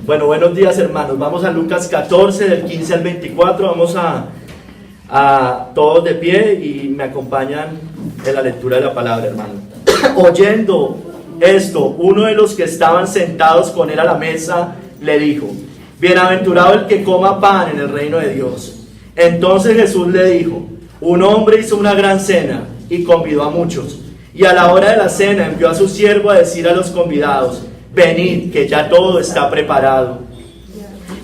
Bueno, buenos días, hermanos. Vamos a Lucas 14, del 15 al 24. Vamos a todos de pie y me acompañan en la lectura de la palabra, hermano. Oyendo esto, uno de los que estaban sentados con él a la mesa le dijo: bienaventurado el que coma pan en el reino de Dios. Entonces Jesús le dijo: un hombre hizo una gran cena y convidó a muchos. Y a la hora de la cena envió a su siervo a decir a los convidados: venid, que ya todo está preparado.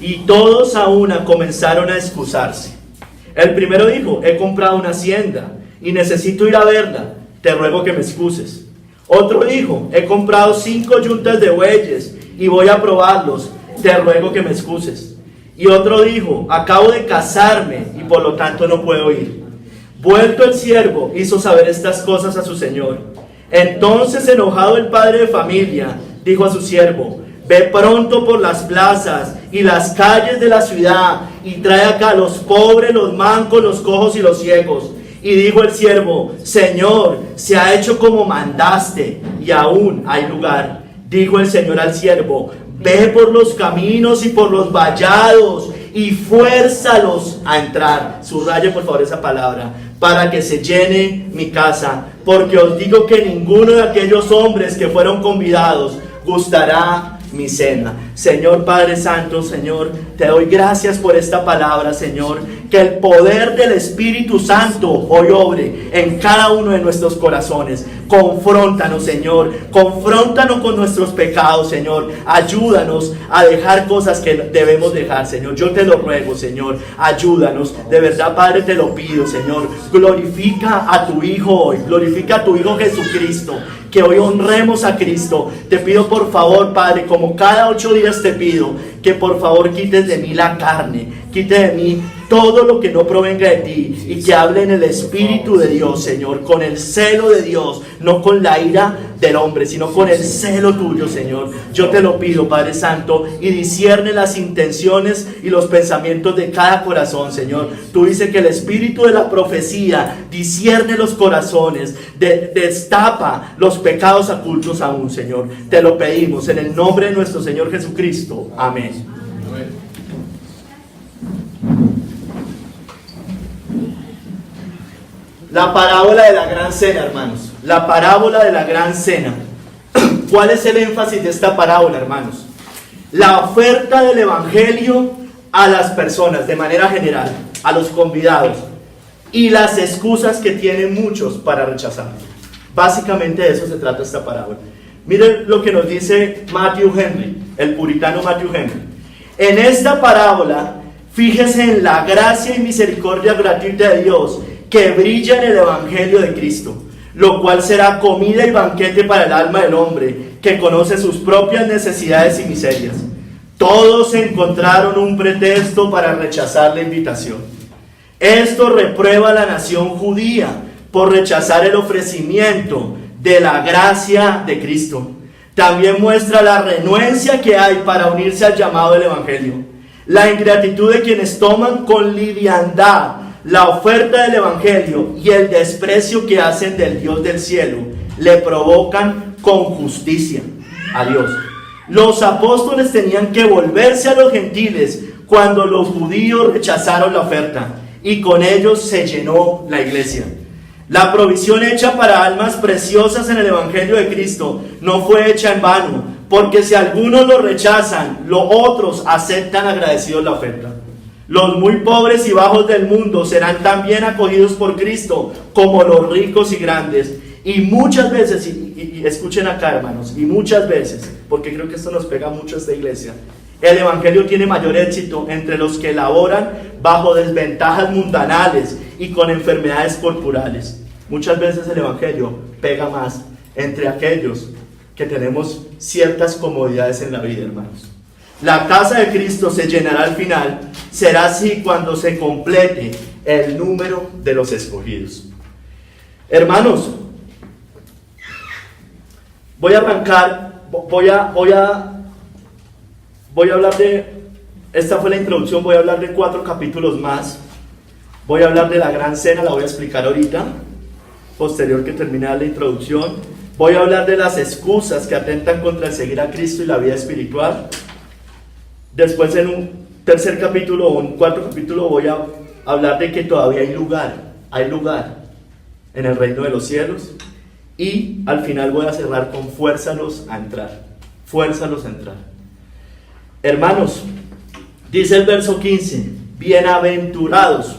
Y todos a una comenzaron a excusarse. El primero dijo: he comprado una hacienda y necesito ir a verla, te ruego que me excuses. Otro dijo: he comprado 5 yuntas de bueyes y voy a probarlos, te ruego que me excuses. Y otro dijo: acabo de casarme y por lo tanto no puedo ir. Vuelto el siervo, hizo saber estas cosas a su señor. Entonces, enojado el padre de familia, dijo a su siervo: ve pronto por las plazas y las calles de la ciudad y trae acá los pobres, los mancos, los cojos y los ciegos. Y dijo el siervo: Señor, se ha hecho como mandaste y aún hay lugar. Dijo el Señor al siervo: ve por los caminos y por los vallados y fuérzalos a entrar. Subraye por favor esa palabra: para que se llene mi casa, porque os digo que ninguno de aquellos hombres que fueron convidados gustará mi cena. Señor Padre Santo, Señor, te doy gracias por esta palabra, Señor. Que el poder del Espíritu Santo hoy obre en cada uno de nuestros corazones. Confróntanos, Señor. Confróntanos con nuestros pecados, Señor. Ayúdanos a dejar cosas que debemos dejar, Señor. Yo te lo ruego, Señor. Ayúdanos. De verdad, Padre, te lo pido, Señor. Glorifica a tu Hijo hoy. Glorifica a tu Hijo Jesucristo. Que hoy honremos a Cristo. Te pido por favor, Padre, como cada 8 días te pido, que por favor quites de mí la carne, quite de mí todo lo que no provenga de ti, y que hable en el Espíritu de Dios, Señor, con el celo de Dios, no con la ira del hombre, sino con el celo tuyo, Señor. Yo te lo pido, Padre Santo, y discierne las intenciones y los pensamientos de cada corazón, Señor. Tú dices que el espíritu de la profecía discierne los corazones, destapa los pecados ocultos aún, Señor. Te lo pedimos en el nombre de nuestro Señor Jesucristo. Amén. La parábola de la gran cena, hermanos. La parábola de la gran cena. ¿Cuál es el énfasis de esta parábola, hermanos? La oferta del evangelio a las personas de manera general, a los convidados, y las excusas que tienen muchos para rechazarlo. Básicamente de eso se trata esta parábola. Miren lo que nos dice Matthew Henry, el puritano Matthew Henry. En esta parábola, fíjese en la gracia y misericordia gratuita de Dios que brilla en el evangelio de Cristo, lo cual será comida y banquete para el alma del hombre, que conoce sus propias necesidades y miserias. Todos encontraron un pretexto para rechazar la invitación. Esto reprueba a la nación judía por rechazar el ofrecimiento de la gracia de Cristo. También muestra la renuencia que hay para unirse al llamado del evangelio. La ingratitud de quienes toman con liviandad la oferta del evangelio y el desprecio que hacen del Dios del cielo le provocan con justicia a Dios. Los apóstoles tenían que volverse a los gentiles cuando los judíos rechazaron la oferta, y con ellos se llenó la iglesia. La provisión hecha para almas preciosas en el evangelio de Cristo no fue hecha en vano, porque si algunos lo rechazan, los otros aceptan agradecidos la oferta. Los muy pobres y bajos del mundo serán también acogidos por Cristo, como los ricos y grandes. Y muchas veces, y escuchen acá, hermanos, y muchas veces, porque creo que esto nos pega mucho a esta iglesia, el evangelio tiene mayor éxito entre los que laboran bajo desventajas mundanales y con enfermedades corporales. Muchas veces el evangelio pega más entre aquellos que tenemos ciertas comodidades en la vida, hermanos. La casa de Cristo se llenará al final. Será así cuando se complete el número de los escogidos. Hermanos, voy a arrancar, voy a hablar de, esta fue la introducción, voy a hablar de 4 capítulos más. Voy a hablar de la gran cena, la voy a explicar ahorita, posterior que termine la introducción. Voy a hablar de las excusas que atentan contra el seguir a Cristo y la vida espiritual. Después en un tercer capítulo o un cuarto capítulo voy a hablar de que todavía hay lugar en el reino de los cielos. Y al final voy a cerrar con fuérzalos a entrar. Hermanos, dice el verso 15, bienaventurados.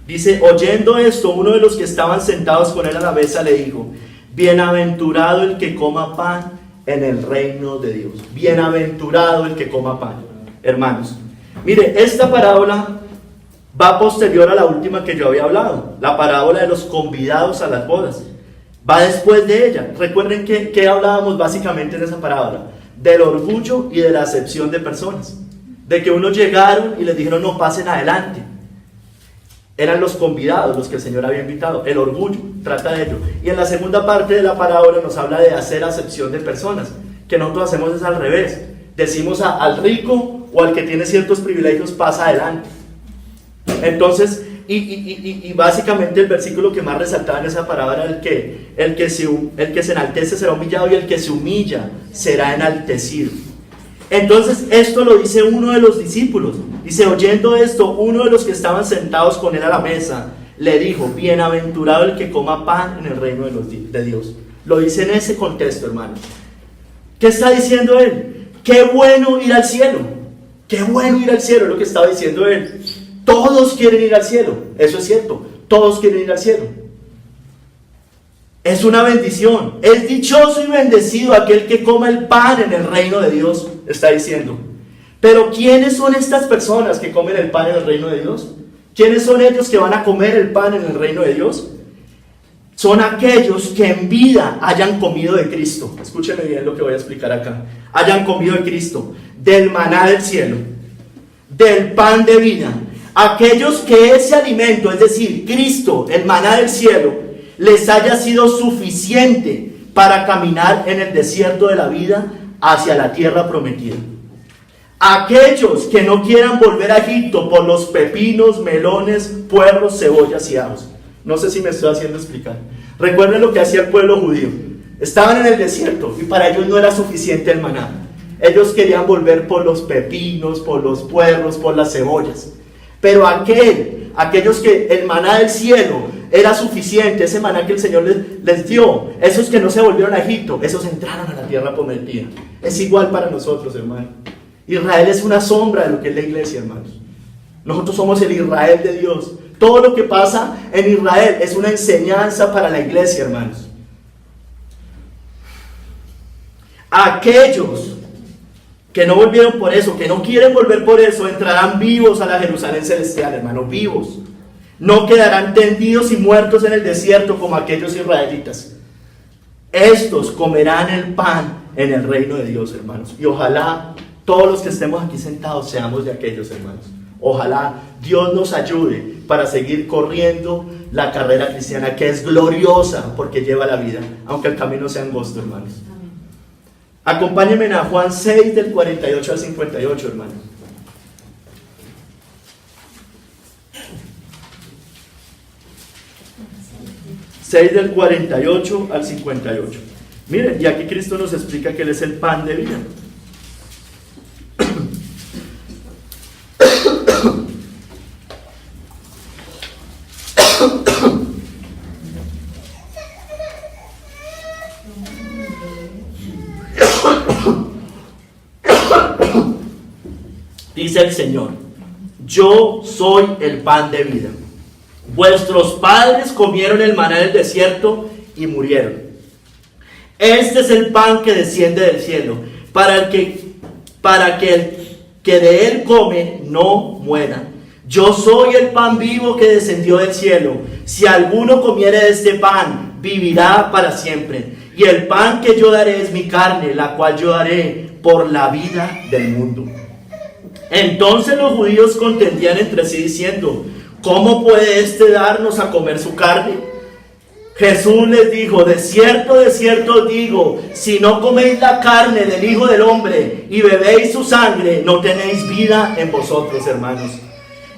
Dice, oyendo esto, uno de los que estaban sentados con él a la mesa le dijo, bienaventurado el que coma pan en el reino de Dios. Bienaventurado el que coma pan. Hermanos, mire, esta parábola va posterior a la última que yo había hablado, la parábola de los convidados a las bodas. Va después de ella. Recuerden que hablábamos básicamente en esa parábola, del orgullo y de la acepción de personas, de que unos llegaron y les dijeron no, pasen adelante. Eran los convidados los que el Señor había invitado. El orgullo trata de ello. Y en la segunda parte de la parábola nos habla de hacer acepción de personas, que nosotros hacemos es al revés. Decimos al rico o al que tiene ciertos privilegios pasa adelante. Entonces, y básicamente el versículo que más resaltaba en esa parábola era el que se enaltece será humillado y el que se humilla será enaltecido. Entonces esto lo dice uno de los discípulos. Dice, oyendo esto, uno de los que estaban sentados con él a la mesa le dijo, bienaventurado el que coma pan en el reino de Dios. Lo dice en ese contexto, hermanos. ¿Qué está diciendo él? Qué bueno ir al cielo. Qué bueno ir al cielo, es lo que estaba diciendo él. Todos quieren ir al cielo, eso es cierto, todos quieren ir al cielo. Es una bendición, es dichoso y bendecido aquel que coma el pan en el reino de Dios, está diciendo. Pero ¿quiénes son estas personas que comen el pan en el reino de Dios? ¿Quiénes son ellos que van a comer el pan en el reino de Dios? Son aquellos que en vida hayan comido de Cristo. Escúchenme bien lo que voy a explicar acá. Hayan comido de Cristo, del maná del cielo, del pan de vida. Aquellos que ese alimento, es decir, Cristo, el maná del cielo, les haya sido suficiente para caminar en el desierto de la vida hacia la tierra prometida. Aquellos que no quieran volver a Egipto por los pepinos, melones, puerros, cebollas y ajos. No sé si me estoy haciendo explicar. Recuerden lo que hacía el pueblo judío. Estaban en el desierto y para ellos no era suficiente el maná. Ellos querían volver por los pepinos, por los puerros, por las cebollas. Pero aquellos que el maná del cielo era suficiente, ese maná que el Señor les dio, esos que no se volvieron a Egipto, esos entraron a la tierra prometida. Es igual para nosotros, hermanos. Israel es una sombra de lo que es la iglesia, hermanos. Nosotros somos el Israel de Dios. Todo lo que pasa en Israel es una enseñanza para la iglesia, hermanos. Aquellos que no volvieron por eso, que no quieren volver por eso, entrarán vivos a la Jerusalén celestial, hermanos, vivos. No quedarán tendidos y muertos en el desierto como aquellos israelitas. Estos comerán el pan en el reino de Dios, hermanos. Y ojalá todos los que estemos aquí sentados seamos de aquellos, hermanos. Ojalá Dios nos ayude para seguir corriendo la carrera cristiana, que es gloriosa porque lleva la vida, aunque el camino sea angosto, hermanos. Acompáñenme a Juan 6 del 48 al 58, hermanos. Del 48 al 58. Miren, y aquí Cristo nos explica que Él es el pan de vida. Dice el Señor, yo soy el pan de vida. Vuestros padres comieron el maná del desierto y murieron. Este es el pan que desciende del cielo, para que el que de él come no muera. Yo soy el pan vivo que descendió del cielo. Si alguno comiere de este pan, vivirá para siempre. Y el pan que yo daré es mi carne, la cual yo daré por la vida del mundo. Entonces los judíos contendían entre sí diciendo, ¿cómo puede éste darnos a comer su carne? Jesús les dijo, de cierto os digo, si no coméis la carne del Hijo del Hombre y bebéis su sangre, no tenéis vida en vosotros, hermanos.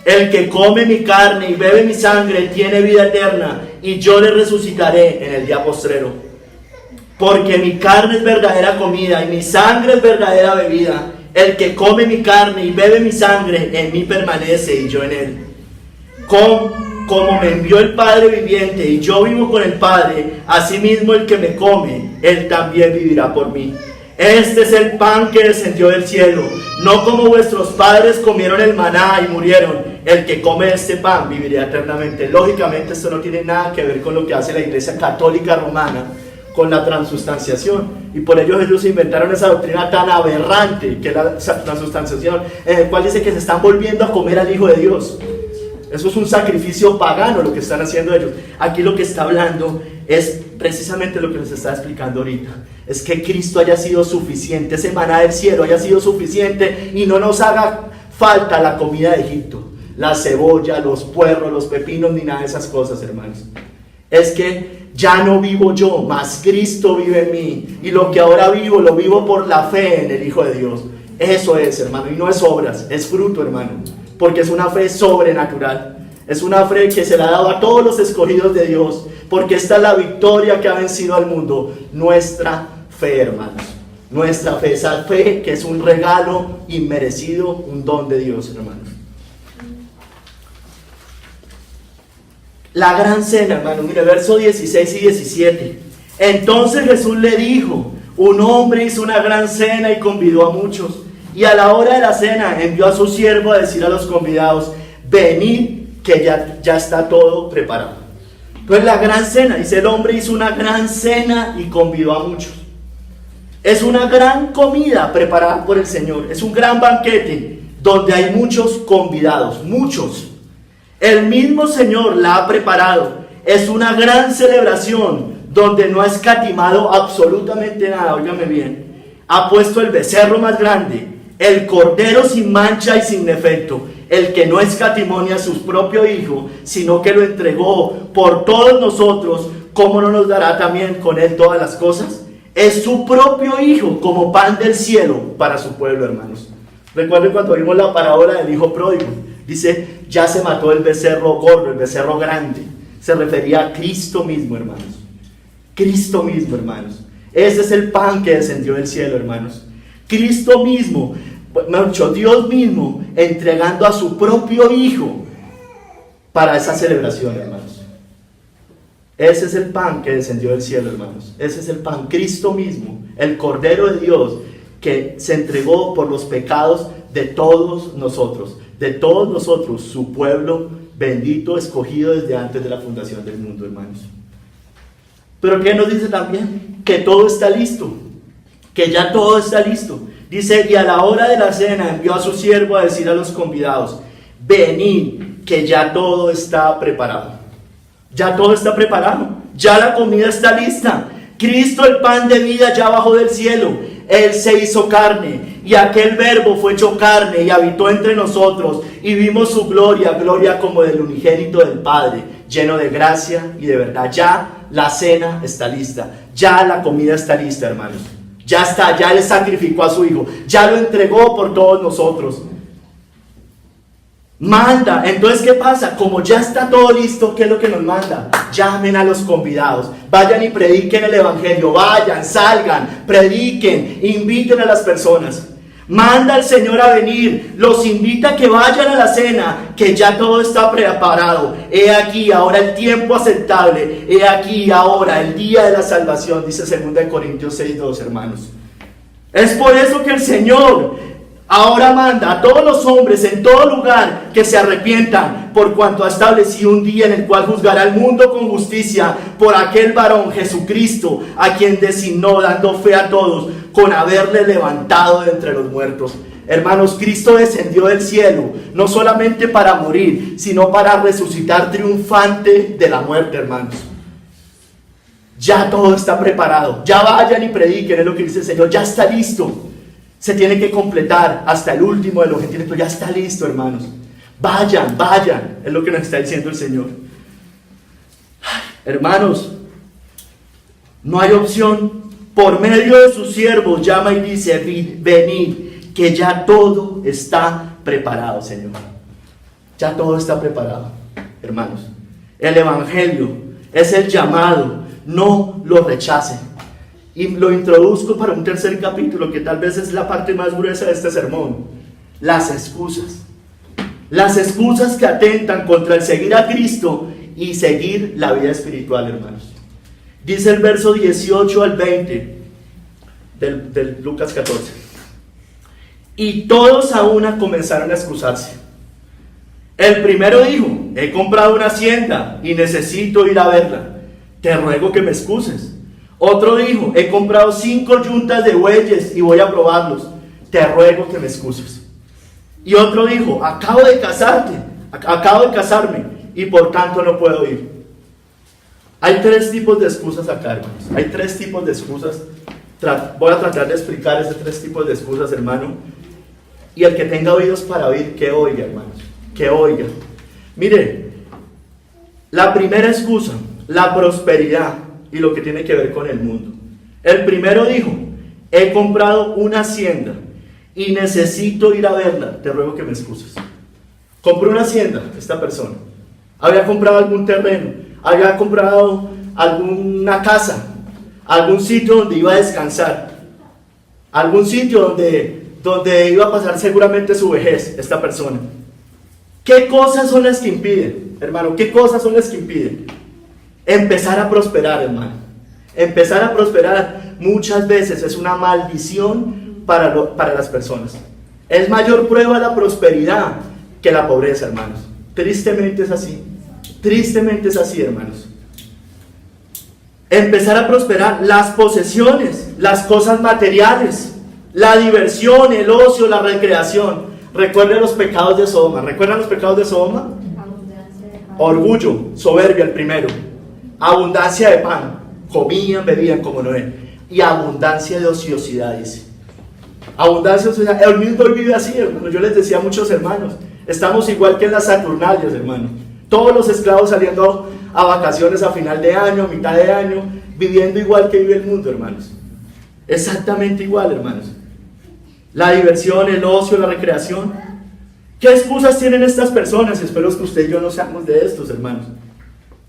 El que come mi carne y bebe mi sangre tiene vida eterna, y yo le resucitaré en el día postrero. Porque mi carne es verdadera comida y mi sangre es verdadera bebida. El que come mi carne y bebe mi sangre, en mí permanece y yo en él. Como me envió el Padre viviente y yo vivo con el Padre, asimismo el que me come, él también vivirá por mí. Este es el pan que descendió del cielo, no como vuestros padres comieron el maná y murieron. El que come este pan vivirá eternamente. Lógicamente esto no tiene nada que ver con lo que hace la Iglesia Católica Romana con la transustanciación, y por ello ellos inventaron esa doctrina tan aberrante que es la transustanciación, en el cual dice que se están volviendo a comer al Hijo de Dios. Eso es un sacrificio pagano lo que están haciendo ellos. Aquí lo que está hablando es precisamente lo que les estaba explicando ahorita, es que Cristo haya sido suficiente, ese maná del cielo haya sido suficiente y no nos haga falta la comida de Egipto, la cebolla, los puerros, los pepinos, ni nada de esas cosas, hermanos. Es que ya no vivo yo, mas Cristo vive en mí, y lo que ahora vivo, lo vivo por la fe en el Hijo de Dios. Eso es, hermano, y no es obras, es fruto, hermano, porque es una fe sobrenatural, es una fe que se la ha dado a todos los escogidos de Dios, porque esta es la victoria que ha vencido al mundo, nuestra fe, hermanos, nuestra fe, esa fe que es un regalo inmerecido, un don de Dios, hermanos. La gran cena, hermano, mire, versos 16 y 17. Entonces Jesús le dijo: un hombre hizo una gran cena y convidó a muchos. Y a la hora de la cena envió a su siervo a decir a los convidados: venid, que ya está todo preparado. Entonces la gran cena, dice, el hombre hizo una gran cena y convidó a muchos. Es una gran comida preparada por el Señor. Es un gran banquete donde hay muchos convidados, muchos. El mismo Señor la ha preparado. Es una gran celebración donde no ha escatimado absolutamente nada. Óigame bien. Ha puesto el becerro más grande, el cordero sin mancha y sin defecto, el que no escatimó ni a su propio Hijo, sino que lo entregó por todos nosotros. ¿Cómo no nos dará también con él todas las cosas? Es su propio Hijo como pan del cielo para su pueblo, hermanos. Recuerden cuando vimos la parábola del hijo pródigo. Dice, ya se mató el becerro gordo, el becerro grande. Se refería a Cristo mismo, hermanos. Cristo mismo, hermanos. Ese es el pan que descendió del cielo, hermanos. Cristo mismo, mejor dicho, Dios mismo, entregando a su propio Hijo para esa celebración, hermanos. Ese es el pan que descendió del cielo, hermanos. Ese es el pan, Cristo mismo, el Cordero de Dios, que se entregó por los pecados de todos nosotros, su pueblo bendito, escogido desde antes de la fundación del mundo, hermanos. Pero ¿qué nos dice también? Que todo está listo, que ya todo está listo. Dice, y a la hora de la cena envió a su siervo a decir a los convidados: venid, que ya todo está preparado. Ya todo está preparado, ya la comida está lista. Cristo, el pan de vida, ya bajó del cielo. Él se hizo carne, y aquel verbo fue hecho carne y habitó entre nosotros, y vimos su gloria, gloria como del unigénito del Padre, lleno de gracia y de verdad. Ya la cena está lista, ya la comida está lista, hermanos. Ya está, ya Él sacrificó a su Hijo, ya lo entregó por todos nosotros. Manda, entonces ¿qué pasa? Como ya está todo listo, ¿qué es lo que nos manda? Llamen a los convidados, vayan y prediquen el Evangelio, vayan, salgan, prediquen, inviten a las personas. Manda al Señor a venir, los invita a que vayan a la cena, que ya todo está preparado. He aquí ahora el tiempo aceptable, he aquí ahora el día de la salvación, dice 2 Corintios 6:2, hermanos. Es por eso que el Señor ahora manda a todos los hombres en todo lugar que se arrepientan, por cuanto ha establecido un día en el cual juzgará al mundo con justicia por aquel varón Jesucristo, a quien designó, dando fe a todos con haberle levantado de entre los muertos. Hermanos, Cristo descendió del cielo no solamente para morir, sino para resucitar triunfante de la muerte, hermanos. Ya todo está preparado, ya vayan y prediquen, es lo que dice el Señor, ya está listo. Se tiene que completar hasta el último de los gentiles, pero ya está listo, hermanos. Vayan, vayan, es lo que nos está diciendo el Señor. Ay, hermanos, no hay opción. Por medio de sus siervos llama y dice: venid, que ya todo está preparado, Señor. Ya todo está preparado, hermanos. El Evangelio es el llamado, no lo rechacen. Y lo introduzco para un tercer capítulo, que tal vez es la parte más gruesa de este sermón. Las excusas. Las excusas que atentan contra el seguir a Cristo y seguir la vida espiritual, hermanos. Dice el verso 18 al 20 del Lucas 14. Y todos a una comenzaron a excusarse. El primero dijo: he comprado una hacienda y necesito ir a verla. Te ruego que me excuses. Otro dijo: he comprado 5 yuntas de bueyes y voy a probarlos. Te ruego que me excuses. Y otro dijo: acabo de casarme y por tanto no puedo ir. Hay 3 tipos de excusas acá, hermanos. Hay 3 tipos de excusas. Voy a tratar de explicar esos 3 tipos de excusas, hermano. Y el que tenga oídos para oír, que oiga, hermanos. Que oiga. Mire, la primera excusa, la prosperidad y lo que tiene que ver con el mundo. El primero dijo: he comprado una hacienda y necesito ir a verla. Te ruego que me excuses. Compró una hacienda esta persona. Había comprado algún terreno, había comprado alguna casa, algún sitio donde iba a descansar, algún sitio donde iba a pasar seguramente su vejez esta persona. ¿Qué cosas son las que impiden, hermano? ¿Qué cosas son las que impiden? Empezar a prosperar, hermano. Empezar a prosperar muchas veces es una maldición para las personas. Es mayor prueba la prosperidad que la pobreza, hermanos. Tristemente es así. Tristemente es así, hermanos. Empezar a prosperar, las posesiones, las cosas materiales, la diversión, el ocio, la recreación. Recuerden los pecados de Sodoma. ¿Recuerdan los pecados de Sodoma? Orgullo, soberbia el primero. Abundancia de pan. Comían, bebían como Noé. Y abundancia de ociosidad, dice. Abundancia de ociosidad. El mundo hoy vive así, hermano. Yo les decía a muchos hermanos, estamos igual que en las Saturnalias, hermano. Todos los esclavos saliendo a vacaciones a final de año, a mitad de año, viviendo igual que vive el mundo, hermanos. Exactamente igual, hermanos. La diversión, el ocio, la recreación. ¿Qué excusas tienen estas personas? Espero que usted y yo no seamos de estos, hermanos.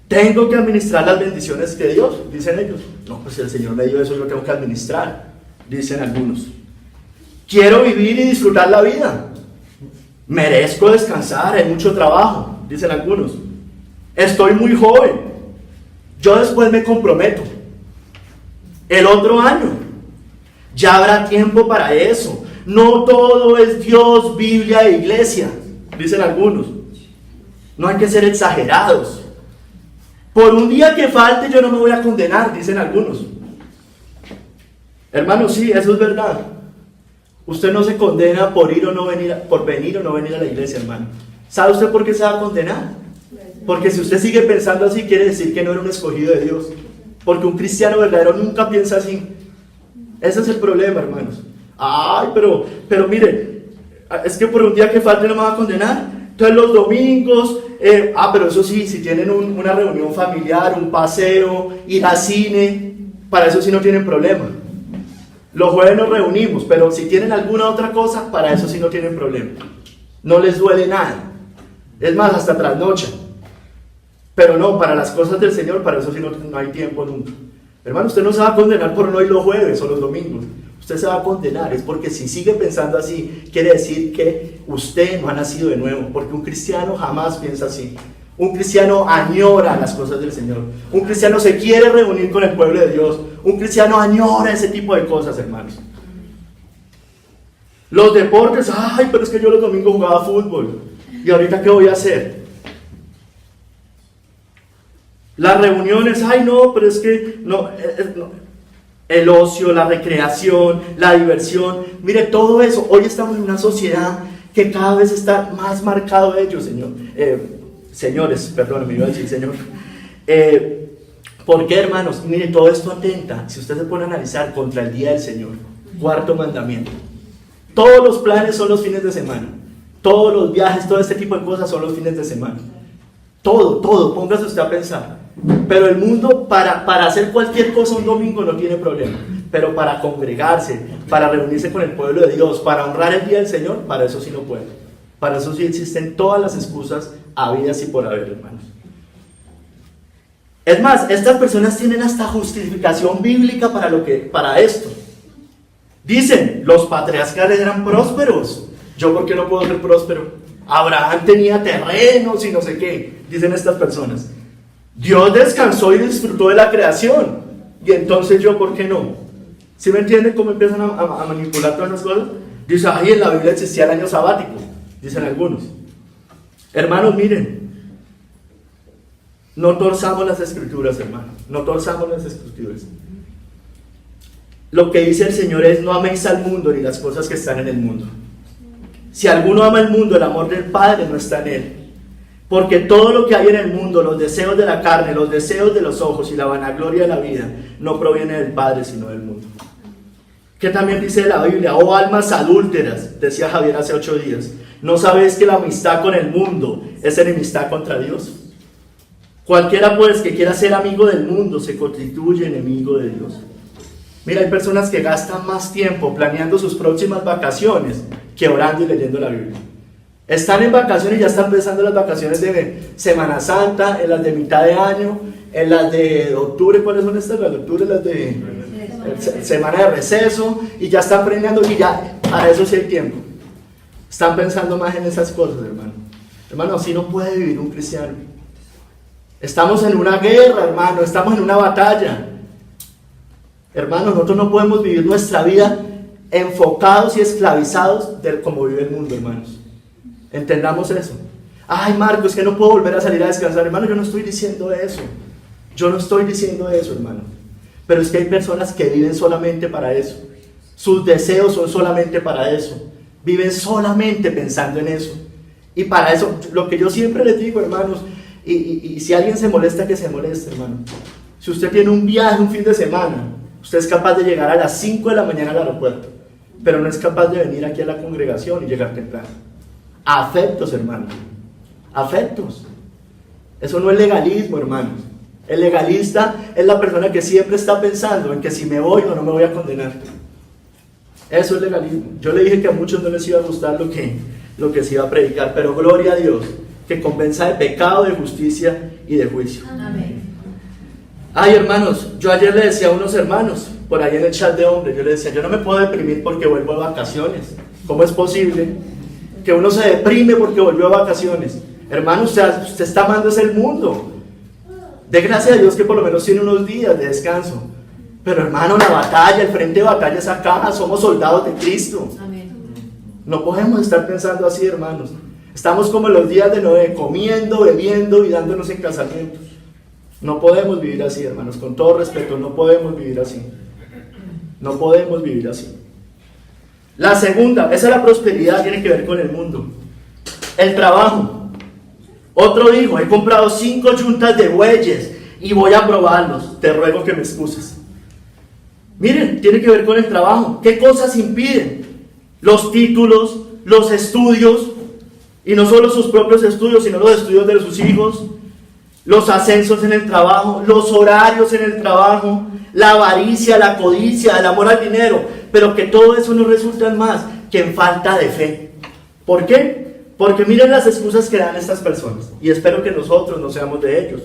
Tengo que administrar las bendiciones de Dios, dicen ellos. No, pues si el Señor me dio eso, yo tengo que administrar, dicen algunos. Quiero vivir y disfrutar la vida. Merezco descansar, hay mucho trabajo, dicen algunos. Estoy muy joven. Yo después me comprometo. El otro año. Ya habrá tiempo para eso. No todo es Dios, Biblia e iglesia, dicen algunos. No hay que ser exagerados. Por un día que falte yo no me voy a condenar, dicen algunos. Hermano, sí, eso es verdad. Usted no se condena por venir o no venir a la iglesia, hermano. ¿Sabe usted por qué se va a condenar? Porque si usted sigue pensando así, quiere decir que no era un escogido de Dios. Porque un cristiano verdadero nunca piensa así. Ese es el problema, hermanos. Ay, pero mire, es que por un día que falte no me va a condenar. Entonces los domingos, pero eso sí, si tienen una reunión familiar, un paseo, ir al cine, para eso sí no tienen problema. Los jueves nos reunimos, pero si tienen alguna otra cosa, para eso sí no tienen problema. No les duele nada. Es más, hasta trasnochan. Pero no, para las cosas del Señor, para eso sí no hay tiempo nunca. Hermano, usted no se va a condenar por no ir los jueves o los domingos. Usted se va a condenar, es porque si sigue pensando así, quiere decir que usted no ha nacido de nuevo, porque un cristiano jamás piensa así. Un cristiano añora las cosas del Señor. Un cristiano se quiere reunir con el pueblo de Dios. Un cristiano añora ese tipo de cosas, hermanos. Los deportes, ay, pero es que yo los domingos jugaba fútbol. ¿Y ahorita qué voy a hacer? Las reuniones, ay no, pero es que no. El ocio, la recreación, la diversión. Mire, todo eso. Hoy estamos en una sociedad que cada vez está más marcado de ello, señores, perdón, me iba a decir señor. ¿Por qué, hermanos? Mire, todo esto atenta, si usted se pone a analizar, contra el día del Señor. Cuarto mandamiento. Todos los planes son los fines de semana. Todos los viajes, todo este tipo de cosas son los fines de semana. Todo, póngase usted a pensar. Pero el mundo, para hacer cualquier cosa un domingo no tiene problema. Pero para congregarse, para reunirse con el pueblo de Dios, para honrar el día del Señor, para eso sí no puede. Para eso sí existen todas las excusas habidas y por haber, hermanos. Es más, estas personas tienen hasta justificación bíblica para esto. Dicen, los patriarcas eran prósperos. ¿Yo por qué no puedo ser próspero? Abraham tenía terrenos y no sé qué, dicen estas personas. Dios descansó y disfrutó de la creación. Y entonces yo, ¿por qué no? ¿Sí me entienden cómo empiezan a manipular todas esas cosas? Dice, ay, en la Biblia existía el año sabático, dicen algunos. Hermanos, miren. No torzamos las escrituras, hermano. No torzamos las escrituras. Lo que dice el Señor es: no améis al mundo ni las cosas que están en el mundo. Si alguno ama el mundo, el amor del Padre no está en él. Porque todo lo que hay en el mundo, los deseos de la carne, los deseos de los ojos y la vanagloria de la vida, no proviene del Padre, sino del mundo. ¿Qué también dice la Biblia? Oh almas adúlteras, decía Javier hace 8 días. ¿No sabéis que la amistad con el mundo es enemistad contra Dios? Cualquiera pues que quiera ser amigo del mundo se constituye enemigo de Dios. Mira, hay personas que gastan más tiempo planeando sus próximas vacaciones que orando y leyendo la Biblia. Están en vacaciones y ya están pensando en las vacaciones de Semana Santa, en las de mitad de año, en las de octubre. ¿Cuáles son estas? Las de octubre, las de semana de receso, y ya están planeando, y ya para eso sí hay tiempo. Están pensando más en esas cosas, hermano. Hermano, así no puede vivir un cristiano. Estamos en una guerra, hermano, estamos en una batalla. Hermano, nosotros no podemos vivir nuestra vida enfocados y esclavizados de cómo vive el mundo, hermanos. Entendamos eso. Ay, Marco, es que no puedo volver a salir a descansar. Hermano, yo no estoy diciendo eso. Yo no estoy diciendo eso, hermano. Pero es que hay personas que viven solamente para eso. Sus deseos son solamente para eso. Viven solamente pensando en eso. Y para eso, lo que yo siempre les digo, hermanos, y si alguien se molesta, que se moleste, hermano. Si usted tiene un viaje, un fin de semana, usted es capaz de llegar a las 5 de la mañana al aeropuerto, pero no es capaz de venir aquí a la congregación y llegar temprano. Afectos, hermanos. Afectos. Eso no es legalismo, hermanos. El legalista es la persona que siempre está pensando en que si me voy o no me voy a condenar. Eso es legalismo. Yo le dije que a muchos no les iba a gustar lo que se iba a predicar, pero gloria a Dios, que convenza de pecado, de justicia y de juicio. Amén. Ay, hermanos, yo ayer le decía a unos hermanos, por ahí en el chat de hombres, yo le decía, yo no me puedo deprimir porque vuelvo de vacaciones. ¿Cómo es posible que uno se deprime porque volvió de vacaciones? Hermano, usted está amando el mundo. De gracia a Dios que por lo menos tiene unos días de descanso. Pero hermano, la batalla, el frente de batalla es acá, somos soldados de Cristo. Amén. No podemos estar pensando así, hermanos. Estamos como en los días de Noé, comiendo, bebiendo y dándonos en casamientos. No podemos vivir así, hermanos, con todo respeto, no podemos vivir así. No podemos vivir así. La segunda, esa es la prosperidad, tiene que ver con el mundo. El trabajo. Otro dijo, he comprado 5 yuntas de bueyes y voy a probarlos, te ruego que me excuses. Miren, tiene que ver con el trabajo. ¿Qué cosas impiden? Los títulos, los estudios, y no solo sus propios estudios, sino los estudios de sus hijos, los ascensos en el trabajo, los horarios en el trabajo, la avaricia, la codicia, el amor al dinero, pero que todo eso no resulta en más que en falta de fe. ¿Por qué? Porque miren las excusas que dan estas personas, y espero que nosotros no seamos de ellos.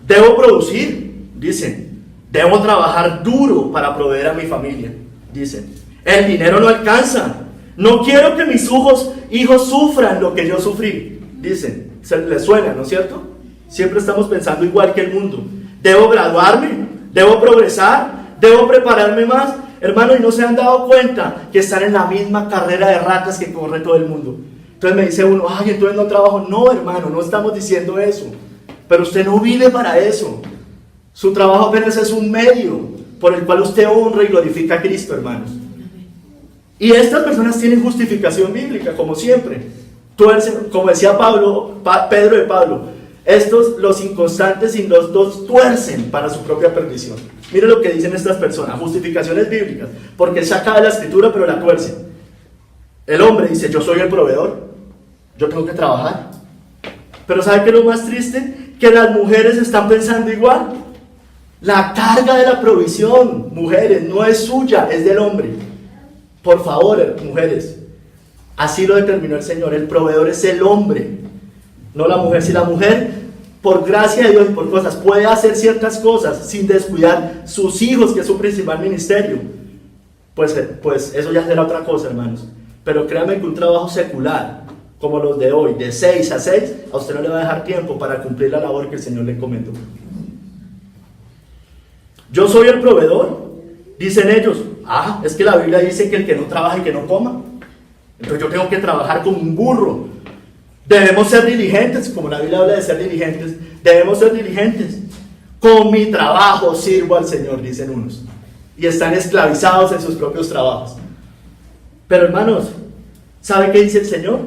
Debo producir, dicen. Debo trabajar duro para proveer a mi familia, dicen. El dinero no alcanza. No quiero que mis hijos sufran lo que yo sufrí, dicen. Se les suena, ¿no es cierto? Siempre estamos pensando igual que el mundo. Debo graduarme, debo progresar, debo prepararme más. Hermano, y no se han dado cuenta que están en la misma carrera de ratas que corre todo el mundo. Entonces me dice uno, ay, entonces no trabajo. No, hermano, no estamos diciendo eso. Pero usted no vive para eso. Su trabajo apenas es un medio por el cual usted honra y glorifica a Cristo, hermanos. Y estas personas tienen justificación bíblica, como siempre. Tuercen, como decía Pedro de Pablo, estos, los inconstantes y los dos, tuercen para su propia perdición. Mire lo que dicen estas personas, justificaciones bíblicas, porque él saca de la escritura pero la tuerce. El hombre dice, yo soy el proveedor, yo tengo que trabajar. Pero ¿sabe qué es lo más triste? Que las mujeres están pensando igual. La carga de la provisión, mujeres, no es suya, es del hombre. Por favor, mujeres, así lo determinó el Señor. El proveedor es el hombre, no la mujer. Si la mujer por gracia de Dios y por cosas, puede hacer ciertas cosas sin descuidar sus hijos, que es su principal ministerio, pues eso ya será otra cosa, hermanos. Pero créanme que un trabajo secular, como los de hoy, de 6 a 6, a usted no le va a dejar tiempo para cumplir la labor que el Señor le encomendó. Yo soy el proveedor, dicen ellos. Es que la Biblia dice que el que no trabaja y que no coma. Entonces yo tengo que trabajar como un burro. Debemos ser diligentes, como la Biblia habla de ser diligentes. Debemos ser diligentes. Con mi trabajo sirvo al Señor, dicen unos. Y están esclavizados en sus propios trabajos. Pero hermanos, ¿sabe qué dice el Señor?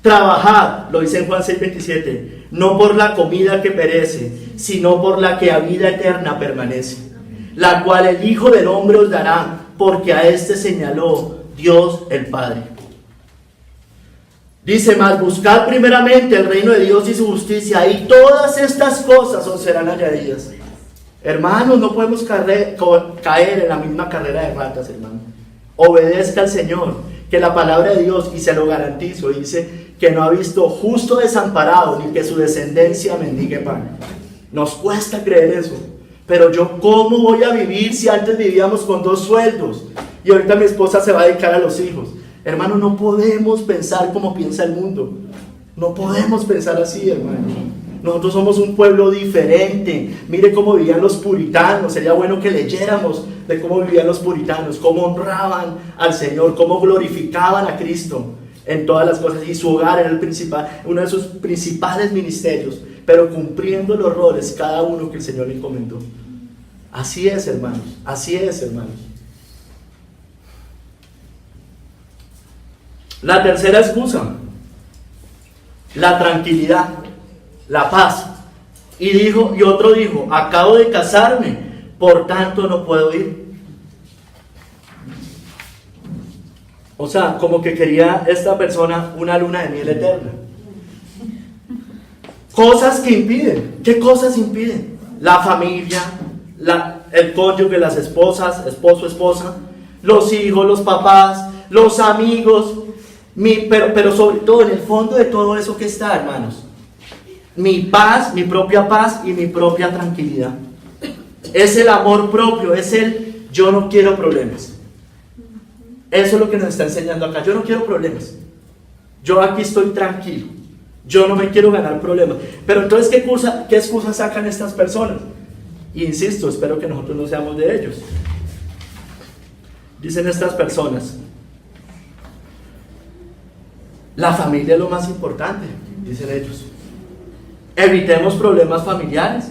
Trabajad, lo dice en Juan 6:27, no por la comida que perece, sino por la que a vida eterna permanece, la cual el Hijo del Hombre os dará, porque a este señaló Dios el Padre. Dice más, buscad primeramente el reino de Dios y su justicia, y todas estas cosas os serán añadidas. Hermanos, no podemos caer en la misma carrera de ratas, hermano. Obedezca al Señor, que la palabra de Dios, y se lo garantizo, dice que no ha visto justo desamparado, ni que su descendencia mendigue pan. Nos cuesta creer eso, pero yo, ¿cómo voy a vivir si antes vivíamos con 2 sueldos? Y ahorita mi esposa se va a dedicar a los hijos. Hermano, no podemos pensar como piensa el mundo. No podemos pensar así, hermano. Nosotros somos un pueblo diferente. Mire cómo vivían los puritanos. Sería bueno que leyéramos de cómo vivían los puritanos, cómo honraban al Señor, cómo glorificaban a Cristo en todas las cosas. Y su hogar era uno de sus principales ministerios, pero cumpliendo los roles cada uno que el Señor le encomendó. Así es, hermanos. Así es, hermanos. La tercera excusa, la tranquilidad, la paz. Y otro dijo, acabo de casarme, por tanto no puedo ir. O sea, como que quería esta persona una luna de miel eterna. Cosas que impiden. ¿Qué cosas impiden? La familia, el cónyuge, las esposas, esposo, esposa, los hijos, los papás, los amigos. Pero sobre todo, en el fondo de todo eso que está, hermanos, mi paz, mi propia paz y mi propia tranquilidad. Es el amor propio, es el yo no quiero problemas. Eso es lo que nos está enseñando acá. Yo no quiero problemas. Yo aquí estoy tranquilo. Yo no me quiero ganar problemas. Pero entonces, ¿qué excusas sacan estas personas? Y insisto, espero que nosotros no seamos de ellos. Dicen estas personas, la familia es lo más importante, dicen ellos. Evitemos problemas familiares.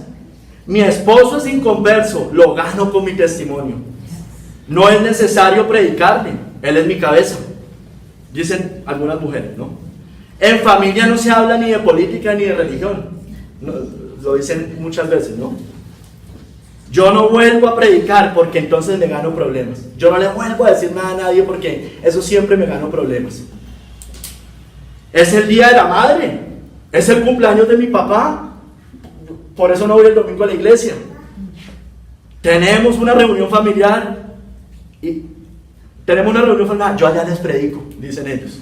Mi esposo es inconverso, lo gano con mi testimonio. No es necesario predicarle, él es mi cabeza, dicen algunas mujeres, ¿no? En familia no se habla ni de política ni de religión, no, lo dicen muchas veces, ¿no? Yo no vuelvo a predicar porque entonces me gano problemas. Yo no le vuelvo a decir nada a nadie porque eso siempre me gano problemas. Es el día de la madre, es el cumpleaños de mi papá, por eso no voy el domingo a la iglesia. Tenemos una reunión familiar, yo allá les predico, dicen ellos.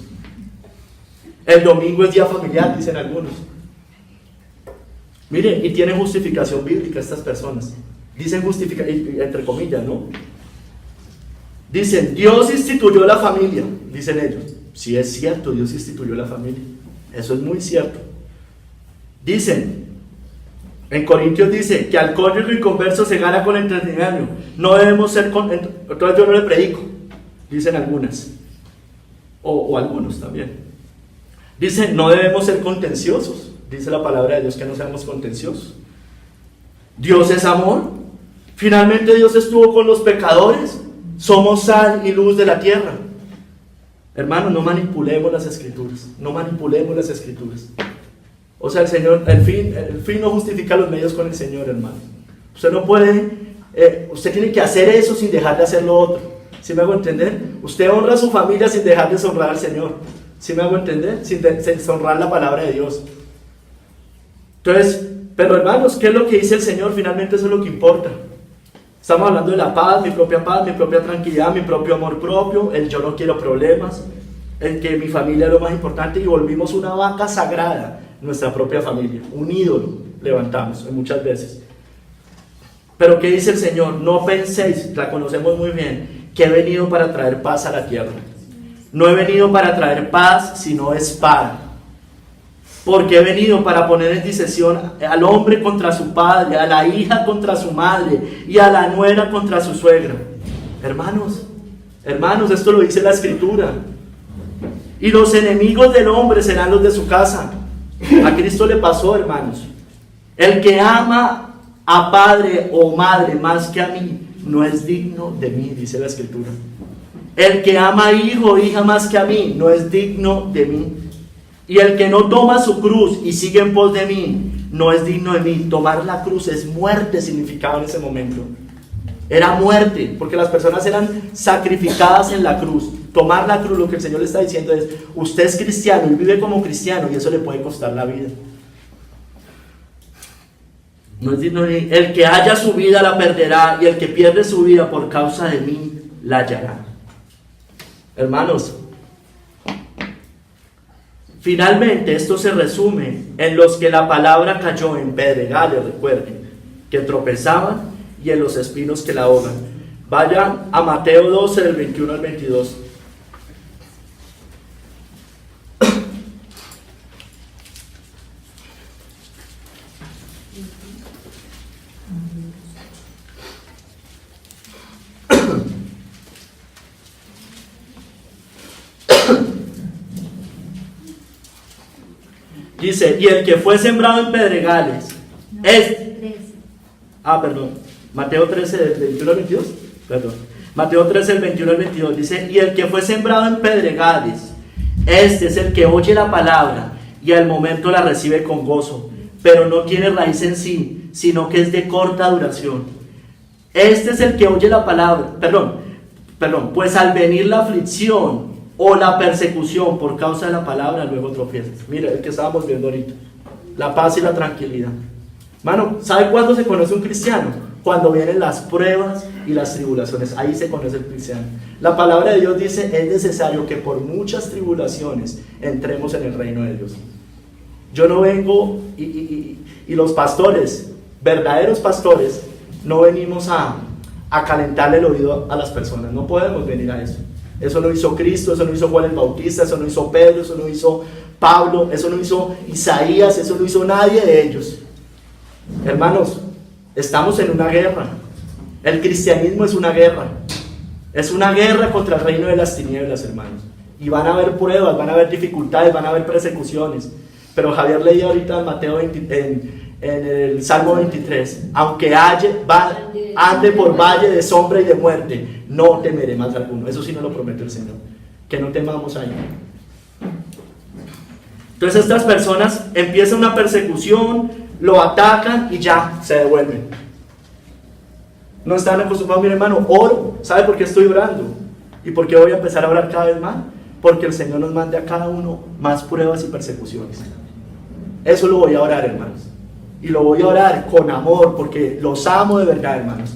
El domingo es día familiar, dicen algunos. Mire, y tienen justificación bíblica estas personas. Dicen entre comillas, ¿no? Dicen, Dios instituyó la familia, dicen ellos. Sí, es cierto, Dios instituyó la familia. Eso es muy cierto. Dicen, en Corintios dice que al cónyuge inconverso se gana con entendimiento. No debemos ser entonces yo no le predico, dicen algunas. O algunos también. Dicen, no debemos ser contenciosos. Dice la palabra de Dios que no seamos contenciosos. Dios es amor. Finalmente Dios estuvo con los pecadores. Somos sal y luz de la tierra. Hermanos, no manipulemos las escrituras. No manipulemos las escrituras. O sea, el Señor, el fin no justifica los medios con el Señor, hermano. Usted no puede, usted tiene que hacer eso sin dejar de hacer lo otro. ¿Sí me hago entender? Usted honra a su familia sin dejar de deshonrar al Señor. ¿Sí me hago entender? Sin deshonrar la palabra de Dios. Entonces, pero hermanos, ¿qué es lo que dice el Señor? Finalmente eso es lo que importa. Estamos hablando de la paz, mi propia tranquilidad, mi propio amor propio, el yo no quiero problemas, el que mi familia es lo más importante, y volvimos una vaca sagrada nuestra propia familia. Un ídolo levantamos muchas veces. Pero ¿qué dice el Señor? No penséis, la conocemos muy bien, que he venido para traer paz a la tierra. No he venido para traer paz, sino espada. Porque he venido para poner en disesión al hombre contra su padre, a la hija contra su madre y a la nuera contra su suegra. Hermanos, esto lo dice la Escritura. Y los enemigos del hombre serán los de su casa. A Cristo le pasó, hermanos. El que ama a padre o madre más que a mí, no es digno de mí, dice la Escritura. El que ama a hijo o hija más que a mí, no es digno de mí. Y el que no toma su cruz y sigue en pos de mí, no es digno de mí. Tomar la cruz es muerte, significaba en ese momento. Era muerte, porque las personas eran sacrificadas en la cruz. Tomar la cruz, lo que el Señor le está diciendo es: usted es cristiano y vive como cristiano, y eso le puede costar la vida. No es digno de mí. El que haya su vida la perderá, y el que pierde su vida por causa de mí la hallará. Hermanos, finalmente esto se resume en los que la palabra cayó en pedregales, recuerden, que tropezaban, y en los espinos que la ahogan. Vayan a Mateo 12, del 21 al 22. Dice: y el que fue sembrado en pedregales, Mateo 13, del 21 al 22. Mateo 13, del 21 al 22. Dice: y el que fue sembrado en pedregales, este es el que oye la palabra y al momento la recibe con gozo, pero no tiene raíz en sí, sino que es de corta duración. Este es el que oye la palabra, pues al venir la aflicción o la persecución por causa de la palabra, luego tropieza. Mira, el que estábamos viendo ahorita, la paz y la tranquilidad. Mano, ¿sabe cuándo se conoce un cristiano? Cuando vienen las pruebas y las tribulaciones. Ahí se conoce el cristiano. La palabra de Dios dice: es necesario que por muchas tribulaciones entremos en el reino de Dios. Yo no vengo, y los pastores, verdaderos pastores, no venimos a calentarle el oído a las personas. No podemos venir a eso. Eso no hizo Cristo, eso no hizo Juan el Bautista, eso no hizo Pedro, eso no hizo Pablo, eso no hizo Isaías, eso no hizo nadie de ellos. Hermanos, estamos en una guerra. El cristianismo es una guerra. Es una guerra contra el reino de las tinieblas, hermanos. Y van a haber pruebas, van a haber dificultades, van a haber persecuciones. Pero Javier leía ahorita en Mateo 20, en el Salmo 23: aunque ande por valle de sombra y de muerte, no temeré más alguno. Eso sí nos lo promete el Señor, que no temamos ahí. Entonces estas personas empiezan una persecución, lo atacan y ya se devuelven. No están acostumbrados. Mire, hermano, oro. ¿Sabe por qué estoy orando? ¿Y por qué voy a empezar a orar cada vez más? Porque el Señor nos mande a cada uno más pruebas y persecuciones. Eso lo voy a orar, hermanos. Y lo voy a orar con amor, porque los amo de verdad, hermanos.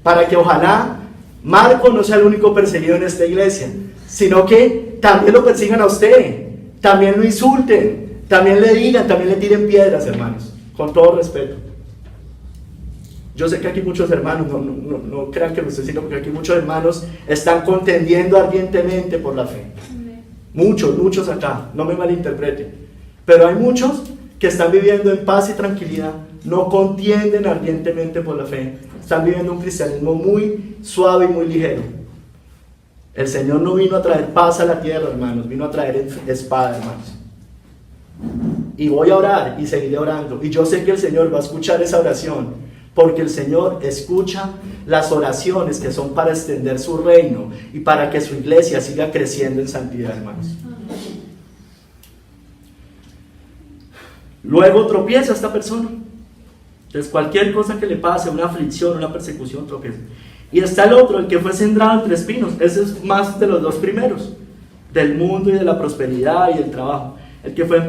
Para que ojalá Marco no sea el único perseguido en esta iglesia, sino que también lo persigan a usted, también lo insulten, también le digan, también le tiren piedras, hermanos, con todo respeto. Yo sé que aquí muchos hermanos, no crean que lo estoy diciendo, porque aquí muchos hermanos están contendiendo ardientemente por la fe. Muchos acá, no me malinterpreten. Pero hay muchos que están viviendo en paz y tranquilidad, no contienden ardientemente por la fe, están viviendo un cristianismo muy suave y muy ligero. El Señor no vino a traer paz a la tierra, hermanos, vino a traer espada, hermanos. Y voy a orar y seguiré orando, y yo sé que el Señor va a escuchar esa oración, porque el Señor escucha las oraciones que son para extender su reino y para que su iglesia siga creciendo en santidad, hermanos. Luego tropieza esta persona. Entonces cualquier cosa que le pase, una aflicción, una persecución, tropieza. Y está el otro, el que fue sembrado entre espinos. Ese es más de los dos primeros, del mundo y de la prosperidad y del trabajo. El que fue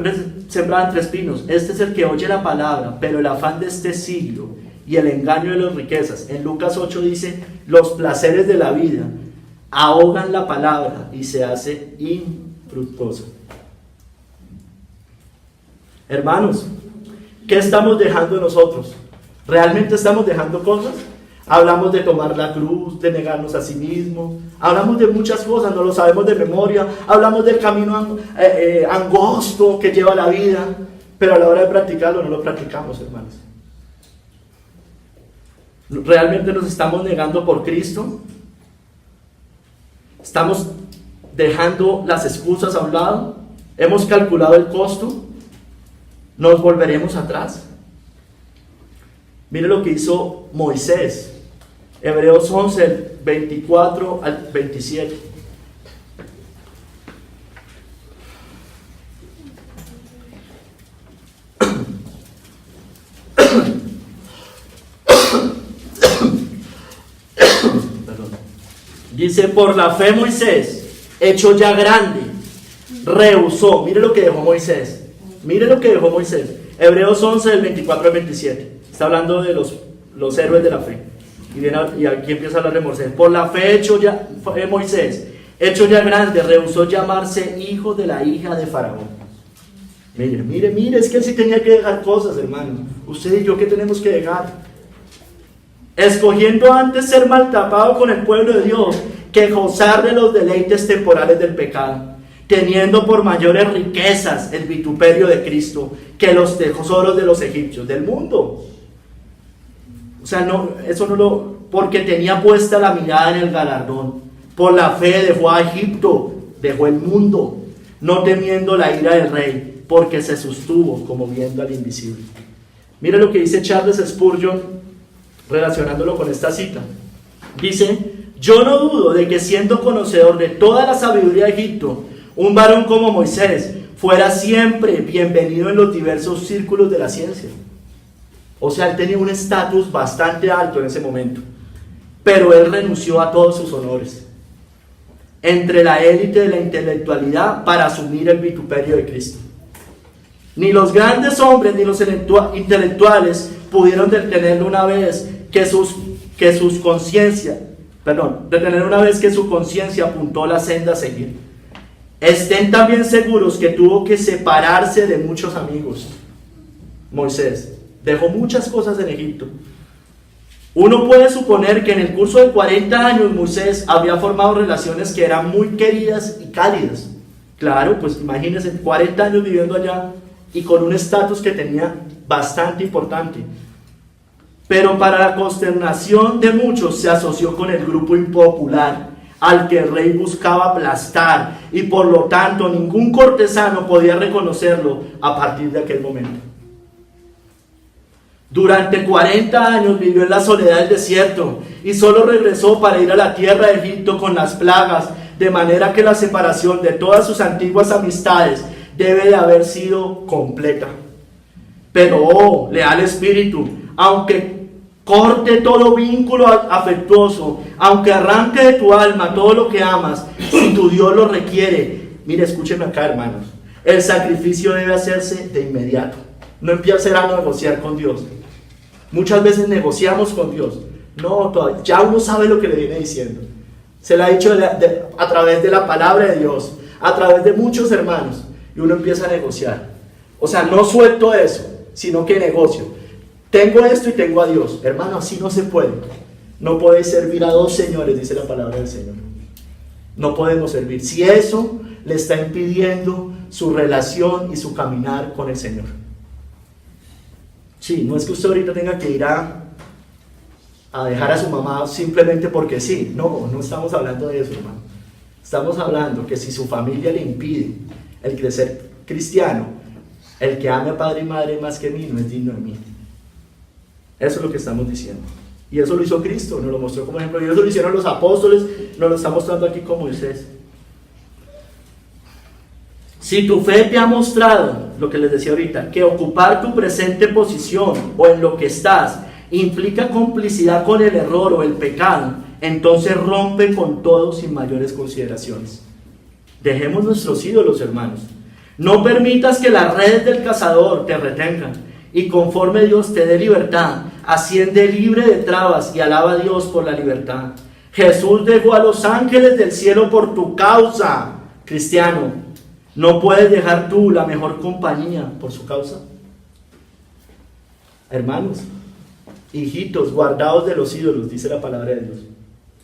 sembrado entre espinos, este es el que oye la palabra, pero el afán de este siglo y el engaño de las riquezas. En Lucas 8 dice: los placeres de la vida ahogan la palabra y se hace infructuosa. Hermanos, ¿qué estamos dejando nosotros? ¿Realmente estamos dejando cosas? Hablamos de tomar la cruz, de negarnos a sí mismo, hablamos de muchas cosas, no lo sabemos de memoria, hablamos del camino angosto que lleva la vida, pero a la hora de practicarlo no lo practicamos, hermanos. ¿Realmente nos estamos negando por Cristo? ¿Estamos dejando las excusas a un lado? ¿Hemos calculado el costo? ¿Nos volveremos atrás? Mire lo que hizo Moisés. Hebreos 11, 24 al 27. Dice, por la fe Moisés, hecho ya grande, rehusó. Mire lo que dejó Moisés. Mire lo que dejó Moisés. Hebreos 11, del 24 al 27. Está hablando de los héroes de la fe. Y aquí empieza la remorse. Por la fe Moisés, hecho ya grande, rehusó llamarse hijo de la hija de Faraón. Mire, es que él sí tenía que dejar cosas, hermano. Usted y yo, ¿qué tenemos que dejar? Escogiendo antes ser maltratado con el pueblo de Dios que gozar de los deleites temporales del pecado, teniendo por mayores riquezas el vituperio de Cristo que los tesoros de los egipcios, del mundo. O sea, porque tenía puesta la mirada en el galardón. Por la fe dejó a Egipto, dejó el mundo, no temiendo la ira del rey, porque se sostuvo como viendo al invisible. Mira lo que dice Charles Spurgeon, relacionándolo con esta cita. Dice, yo no dudo de que siendo conocedor de toda la sabiduría de Egipto, un varón como Moisés fuera siempre bienvenido en los diversos círculos de la ciencia. O sea, él tenía un estatus bastante alto en ese momento, pero él renunció a todos sus honores entre la élite de la intelectualidad para asumir el vituperio de Cristo. Ni los grandes hombres ni los intelectuales pudieron detenerlo una vez que su conciencia apuntó la senda a seguir. Estén también seguros que tuvo que separarse de muchos amigos. Moisés dejó muchas cosas en Egipto. Uno puede suponer que en el curso de 40 años Moisés había formado relaciones que eran muy queridas y cálidas. Claro, pues imagínense, 40 años viviendo allá y con un estatus que tenía bastante importante. Pero para la consternación de muchos se asoció con el grupo impopular al que el rey buscaba aplastar, y por lo tanto ningún cortesano podía reconocerlo a partir de aquel momento. Durante 40 años vivió en la soledad del desierto y solo regresó para ir a la tierra de Egipto con las plagas, de manera que la separación de todas sus antiguas amistades debe de haber sido completa. Pero, oh, leal espíritu, aunque corte todo vínculo afectuoso, aunque arranque de tu alma todo lo que amas, si tu Dios lo requiere, mire, escúcheme acá, hermanos, el sacrificio debe hacerse de inmediato. No empiece a negociar con Dios. Muchas veces negociamos con Dios. No, todavía, ya uno sabe lo que le viene diciendo. Se le ha dicho a través de la palabra de Dios, a través de muchos hermanos, y uno empieza a negociar. O sea, no suelto eso, sino que negocio. Tengo esto y tengo a Dios. Hermano, así no se puede. No podéis servir a dos señores, dice la palabra del Señor. No podemos servir. Si eso le está impidiendo su relación y su caminar con el Señor. Sí, no es que usted ahorita tenga que ir a dejar a su mamá simplemente porque sí. No estamos hablando de eso, hermano. Estamos hablando que si su familia le impide el crecer cristiano, el que ame a padre y madre más que mí no es digno de mí. Eso es lo que estamos diciendo. Y eso lo hizo Cristo, nos lo mostró como ejemplo. Y eso lo hicieron los apóstoles, nos lo está mostrando aquí con Moisés. Si tu fe te ha mostrado, lo que les decía ahorita, que ocupar tu presente posición o en lo que estás implica complicidad con el error o el pecado, entonces rompe con todo sin mayores consideraciones. Dejemos nuestros ídolos, hermanos. No permitas que las redes del cazador te retengan, y conforme Dios te dé libertad, asciende libre de trabas y alaba a Dios por la libertad. Jesús dejó a los ángeles del cielo por tu causa, cristiano. ¿No puedes dejar tú la mejor compañía por su causa? Hermanos, hijitos, guardaos de los ídolos, dice la palabra de Dios.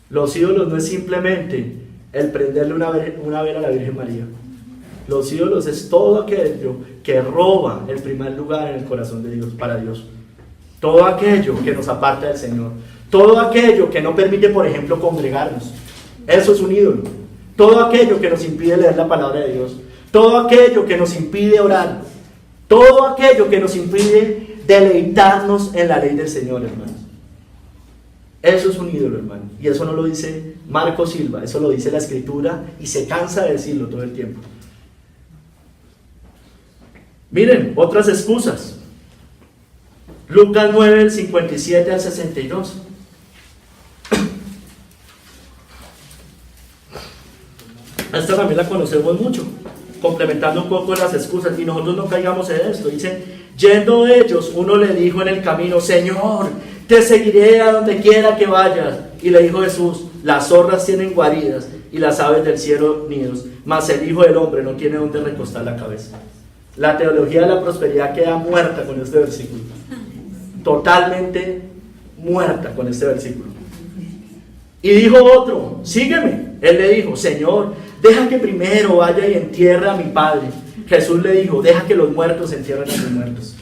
Los ídolos no es simplemente el prenderle una vela a la Virgen María. Los ídolos es todo aquello que roba el primer lugar en el corazón de Dios, para Dios. Todo aquello que nos aparta del Señor. Todo aquello que no permite, por ejemplo, congregarnos. Eso es un ídolo. Todo aquello que nos impide leer la palabra de Dios. Todo aquello que nos impide orar. Todo aquello que nos impide deleitarnos en la ley del Señor, hermanos. Eso es un ídolo, hermano. Y eso no lo dice Marco Silva, eso lo dice la Escritura y se cansa de decirlo todo el tiempo. Miren, otras excusas. Lucas 9, del 57 al 62. Esta también la conocemos mucho, complementando un poco las excusas, y nosotros no caigamos en esto. Dicen, yendo ellos, uno le dijo en el camino: Señor, te seguiré a donde quiera que vayas. Y le dijo Jesús: las zorras tienen guaridas y las aves del cielo nidos, mas el Hijo del Hombre no tiene donde recostar la cabeza. La teología de la prosperidad queda muerta con este versículo, totalmente muerta con este versículo. Y dijo otro: sígueme. Él le dijo: Señor, deja que primero vaya y entierre a mi padre. Jesús le dijo: deja que los muertos entierren a sus muertos.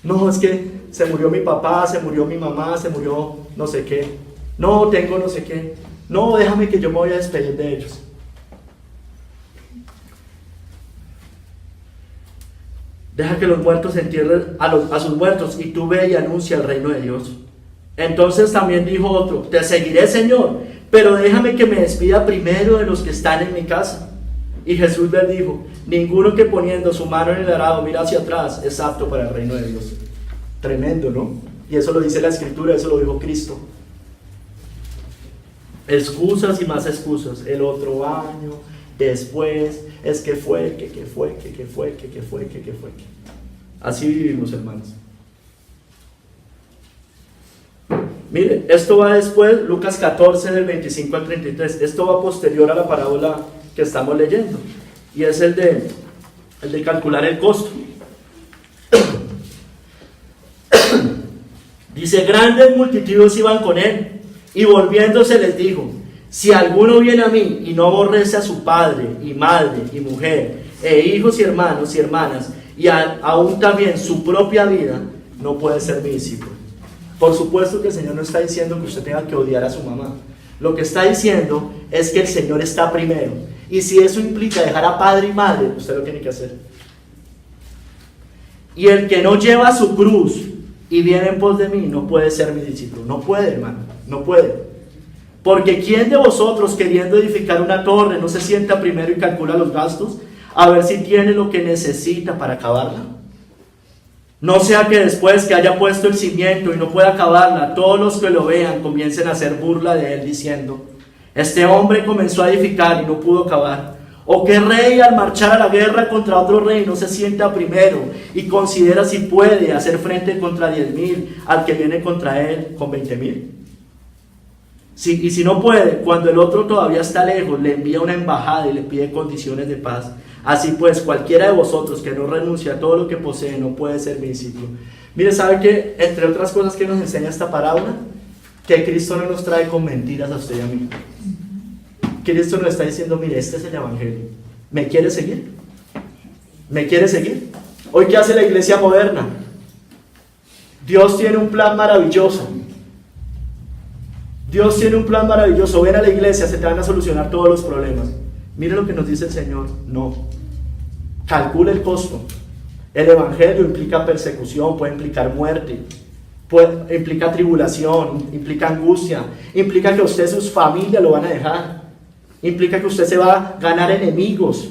No, es que se murió mi papá, se murió mi mamá, se murió no sé qué. No, tengo no sé qué. No, déjame que yo me voy a despedir de ellos. Deja que los muertos entierren a sus muertos, y tú ve y anuncia el reino de Dios. Entonces también dijo otro: te seguiré, Señor, pero déjame que me despida primero de los que están en mi casa. Y Jesús les dijo: ninguno que poniendo su mano en el arado mira hacia atrás es apto para el reino de Dios. Tremendo, ¿no? Y eso lo dice la Escritura, eso lo dijo Cristo. Excusas y más excusas. El otro año, después, es que fue, que fue. Así vivimos, hermanos. Mire, esto va después, Lucas 14, del 25 al 33. Esto va posterior a la parábola que estamos leyendo, y es el de calcular el costo. Dice: grandes multitudes iban con él, y volviéndose les dijo: si alguno viene a mí y no aborrece a su padre y madre y mujer e hijos y hermanos y hermanas, y aún también su propia vida, no puede ser mi discípulo. Por supuesto que el Señor no está diciendo que usted tenga que odiar a su mamá. Lo que está diciendo es que el Señor está primero, y si eso implica dejar a padre y madre, usted lo tiene que hacer. Y el que no lleva su cruz y viene en pos de mí no puede ser mi discípulo. No puede, hermano, no puede. Porque ¿quién de vosotros, queriendo edificar una torre, no se sienta primero y calcula los gastos, a ver si tiene lo que necesita para acabarla? No sea que después que haya puesto el cimiento y no pueda acabarla, todos los que lo vean comiencen a hacer burla de él, diciendo: este hombre comenzó a edificar y no pudo acabar. O que rey, al marchar a la guerra contra otro rey, no se sienta primero y considera si puede hacer frente contra 10,000 al que viene contra él con 20,000. Y si no puede, cuando el otro todavía está lejos, le envía una embajada y le pide condiciones de paz. Así pues, cualquiera de vosotros que no renuncie a todo lo que posee no puede ser mi discípulo. Mire, ¿sabe qué? Entre otras cosas que nos enseña esta parábola, que Cristo no nos trae con mentiras a usted y a mí. Cristo nos está diciendo: mire, este es el Evangelio. ¿Me quiere seguir? ¿Me quiere seguir? Hoy, ¿qué hace la iglesia moderna? Dios tiene un plan maravilloso. Dios tiene un plan maravilloso. Ven a la iglesia, se te van a solucionar todos los problemas. Mire lo que nos dice el Señor: no. Calcule el costo. El Evangelio implica persecución, puede implicar muerte, implica tribulación, implica angustia, implica que usted y sus familias lo van a dejar, implica que usted se va a ganar enemigos.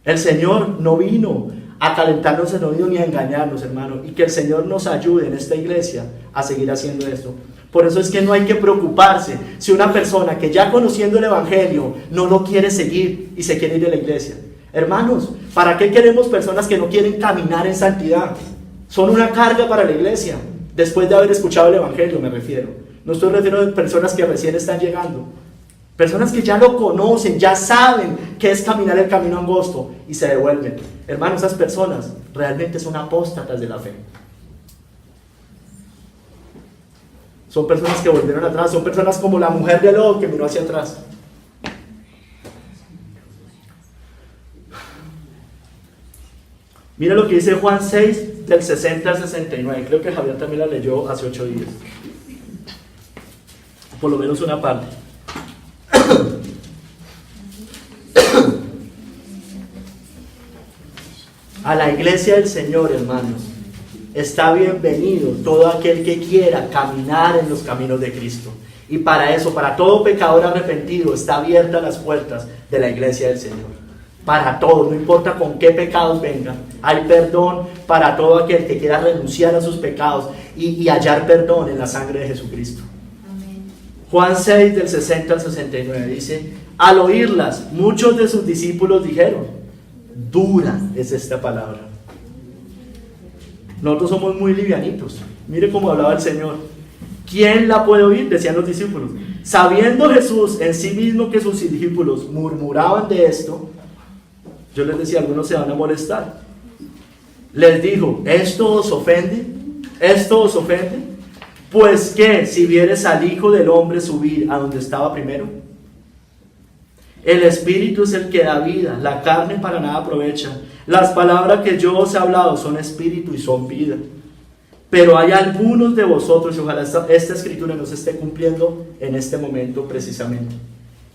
El Señor no vino a calentarnos el oído ni a engañarnos, hermano, y que el Señor nos ayude en esta iglesia a seguir haciendo esto. Por eso es que no hay que preocuparse si una persona que ya conociendo el Evangelio no lo quiere seguir y se quiere ir de la iglesia. Hermanos, ¿para qué queremos personas que no quieren caminar en santidad? Son una carga para la iglesia, después de haber escuchado el Evangelio, me refiero. No estoy refiriendo a personas que recién están llegando. Personas que ya lo conocen, ya saben qué es caminar el camino angosto y se devuelven. Hermanos, esas personas realmente son apóstatas de la fe. Son personas que volvieron atrás, son personas como la mujer de Lot que miró hacia atrás. Mira lo que dice Juan 6, del 60 al 69. Creo que Javier también la leyó hace 8 días. Por lo menos una parte. A la iglesia del Señor, hermanos, está bienvenido todo aquel que quiera caminar en los caminos de Cristo. Y para eso, para todo pecador arrepentido, está abiertas las puertas de la iglesia del Señor. Para todos, no importa con qué pecados vengan, hay perdón para todo aquel que quiera renunciar a sus pecados y hallar perdón en la sangre de Jesucristo. Amén. Juan 6, del 60 al 69 dice: al oírlas, muchos de sus discípulos dijeron: dura es esta palabra. Nosotros somos muy livianitos. Mire cómo hablaba el Señor. ¿Quién la puede oír?, decían los discípulos. Sabiendo Jesús en sí mismo que sus discípulos murmuraban de esto, yo les decía, algunos se van a molestar. Les dijo: ¿esto os ofende? ¿Esto os ofende? Pues que si vieres al Hijo del Hombre subir a donde estaba primero. El Espíritu es el que da vida, la carne para nada aprovecha. Las palabras que yo os he hablado son espíritu y son vida. Pero hay algunos de vosotros, y ojalá esta escritura no se esté cumpliendo en este momento precisamente,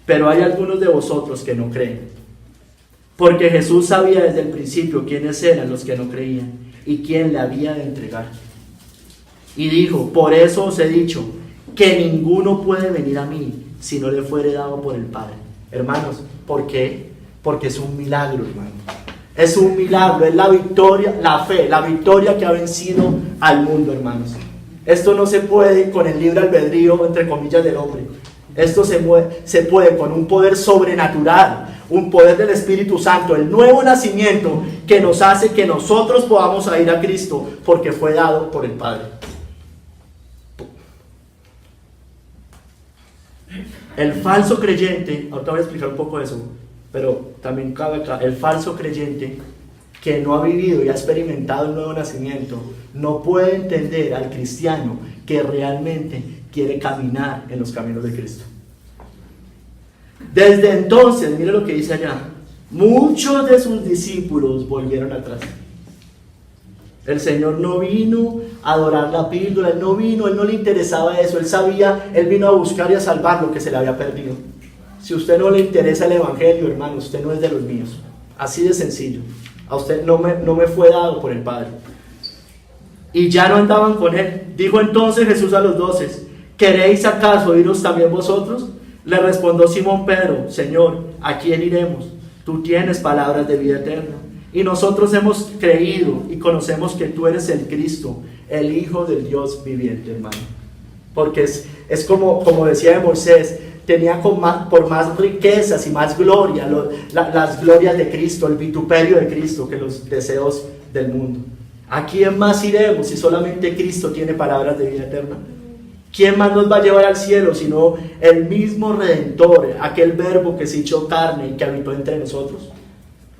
pero hay algunos de vosotros que no creen. Porque Jesús sabía desde el principio quiénes eran los que no creían y quién le había de entregar. Y dijo: por eso os he dicho que ninguno puede venir a mí si no le fuere dado por el Padre. Hermanos, ¿por qué? Porque es un milagro, hermano. Es un milagro, es la victoria, la fe, la victoria que ha vencido al mundo, hermanos. Esto no se puede con el libre albedrío, entre comillas, del hombre. Esto se puede con un poder sobrenatural, un poder del Espíritu Santo, el nuevo nacimiento que nos hace que nosotros podamos ir a Cristo porque fue dado por el Padre. El falso creyente, ahorita voy a explicar un poco eso, pero también cabe acá, el falso creyente que no ha vivido y ha experimentado el nuevo nacimiento, no puede entender al cristiano que realmente quiere caminar en los caminos de Cristo. Desde entonces, mire lo que dice allá, muchos de sus discípulos volvieron atrás. El Señor no vino a adorar la píldora, Él no vino, Él no le interesaba eso, Él sabía, Él vino a buscar y a salvar lo que se le había perdido. Si a usted no le interesa el Evangelio, hermano, usted no es de los míos. Así de sencillo. A usted no me fue dado por el Padre. Y ya no andaban con Él. Dijo entonces Jesús a los 12: ¿queréis acaso iros también vosotros? Le respondió Simón Pedro: Señor, ¿a quién iremos? Tú tienes palabras de vida eterna. Y nosotros hemos creído y conocemos que tú eres el Cristo, el Hijo del Dios viviente, hermano. Porque es como decía de Moisés, tenía por más riquezas y más gloria, las glorias de Cristo, el vituperio de Cristo, que los deseos del mundo. ¿A quién más iremos si solamente Cristo tiene palabras de vida eterna? ¿Quién más nos va a llevar al cielo sino el mismo Redentor, aquel verbo que se hizo carne y que habitó entre nosotros?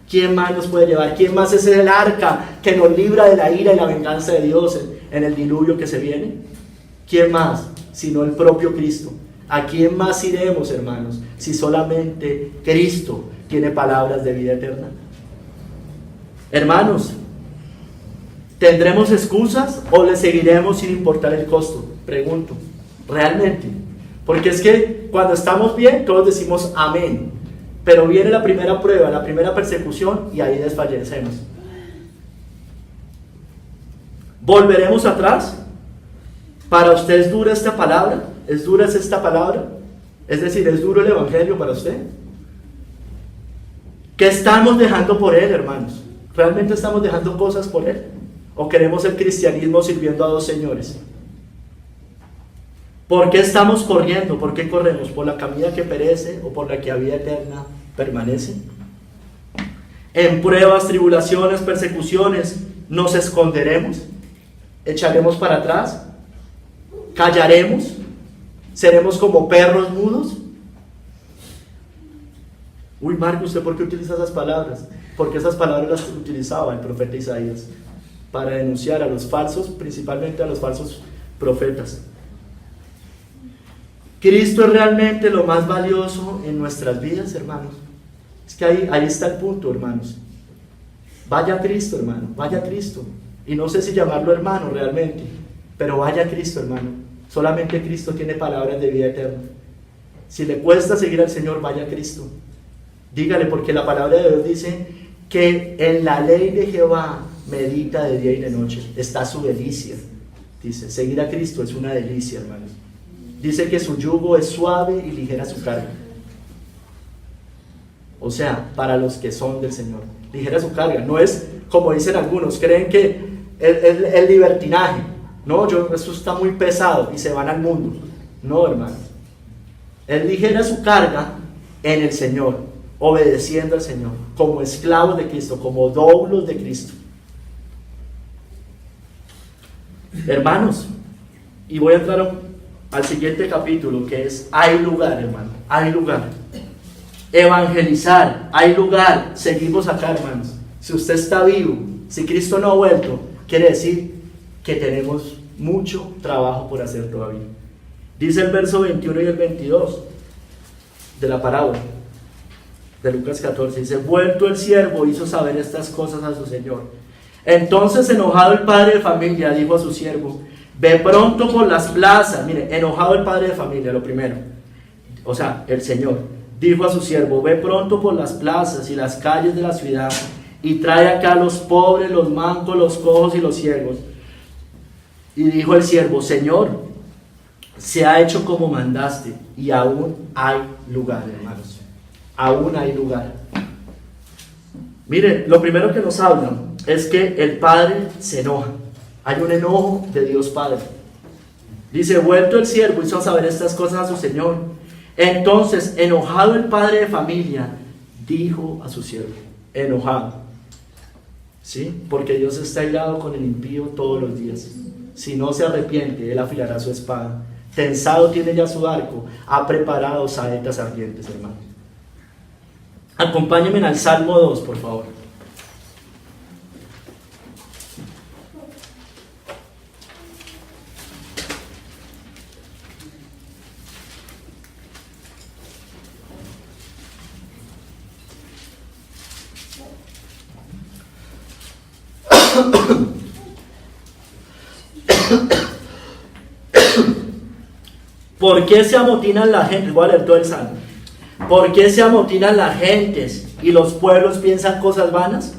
¿Quién más nos puede llevar? ¿Quién más es el arca que nos libra de la ira y la venganza de Dios en el diluvio que se viene? ¿Quién más sino el propio Cristo? ¿A quién más iremos, hermanos, si solamente Cristo tiene palabras de vida eterna? Hermanos, ¿tendremos excusas o le seguiremos sin importar el costo? Pregunto, ¿realmente? Porque es que cuando estamos bien, todos decimos amén. Pero viene la primera prueba, la primera persecución y ahí desfallecemos. ¿Volveremos atrás? ¿Para usted es dura esta palabra? ¿Es dura esta palabra? Es decir, ¿es duro el Evangelio para usted? ¿Qué estamos dejando por él, hermanos? ¿Realmente estamos dejando cosas por él? ¿O queremos el cristianismo sirviendo a dos señores? ¿Por qué estamos corriendo? ¿Por qué corremos? ¿Por la camilla que perece o por la que a vida eterna permanece? En pruebas, tribulaciones, persecuciones, ¿nos esconderemos? ¿Echaremos para atrás? ¿Callaremos? ¿Seremos como perros mudos? Uy, Marco, ¿usted por qué utiliza esas palabras? Porque esas palabras las utilizaba el profeta Isaías para denunciar a los falsos, principalmente a los falsos profetas. ¿Cristo es realmente lo más valioso en nuestras vidas, hermanos? Es que ahí está el punto, hermanos. Vaya Cristo, hermano, vaya Cristo. Y no sé si llamarlo hermano realmente, pero vaya Cristo, hermano. Solamente Cristo tiene palabras de vida eterna. Si le cuesta seguir al Señor, vaya Cristo. Dígale, porque la palabra de Dios dice que en la ley de Jehová medita de día y de noche. Está su delicia. Dice, seguir a Cristo es una delicia, hermanos. Dice que su yugo es suave y ligera su carga. O sea, para los que son del Señor, ligera su carga. No es como dicen algunos, creen que el libertinaje. No, eso está muy pesado y se van al mundo. No, hermanos. Él ligera su carga en el Señor, obedeciendo al Señor, como esclavos de Cristo, como doulos de Cristo. Hermanos, y voy a entrar al siguiente capítulo, que es, hay lugar, hermano, hay lugar. Evangelizar, hay lugar. Seguimos acá, hermanos. Si usted está vivo, si Cristo no ha vuelto, quiere decir que tenemos mucho trabajo por hacer todavía. Dice el verso 21 y el 22 de la parábola de Lucas 14, dice, vuelto el siervo hizo saber estas cosas a su señor. Entonces, enojado el padre de familia dijo a su siervo, ve pronto por las plazas. Mire, enojado el padre de familia, lo primero, o sea, el Señor dijo a su siervo, ve pronto por las plazas y las calles de la ciudad y trae acá a los pobres, los mancos, los cojos y los ciegos. Y dijo el siervo, Señor, se ha hecho como mandaste, y aún hay lugar, hermanos, aún hay lugar. Mire, lo primero que nos hablan es que el Padre se enoja. Hay un enojo de Dios Padre. Dice, vuelto el siervo hizo saber estas cosas a su señor. Entonces, enojado el padre de familia dijo a su siervo, enojado, ¿sí? Porque Dios está airado con el impío todos los días. Si no se arrepiente, él afilará su espada. Tensado tiene ya su arco, ha preparado saetas ardientes, hermano. Acompáñenme al Salmo 2, por favor. ¿Por qué se amotinan la gente? Voy a leer todo el salmo. ¿Por qué se amotinan las gentes y los pueblos piensan cosas vanas?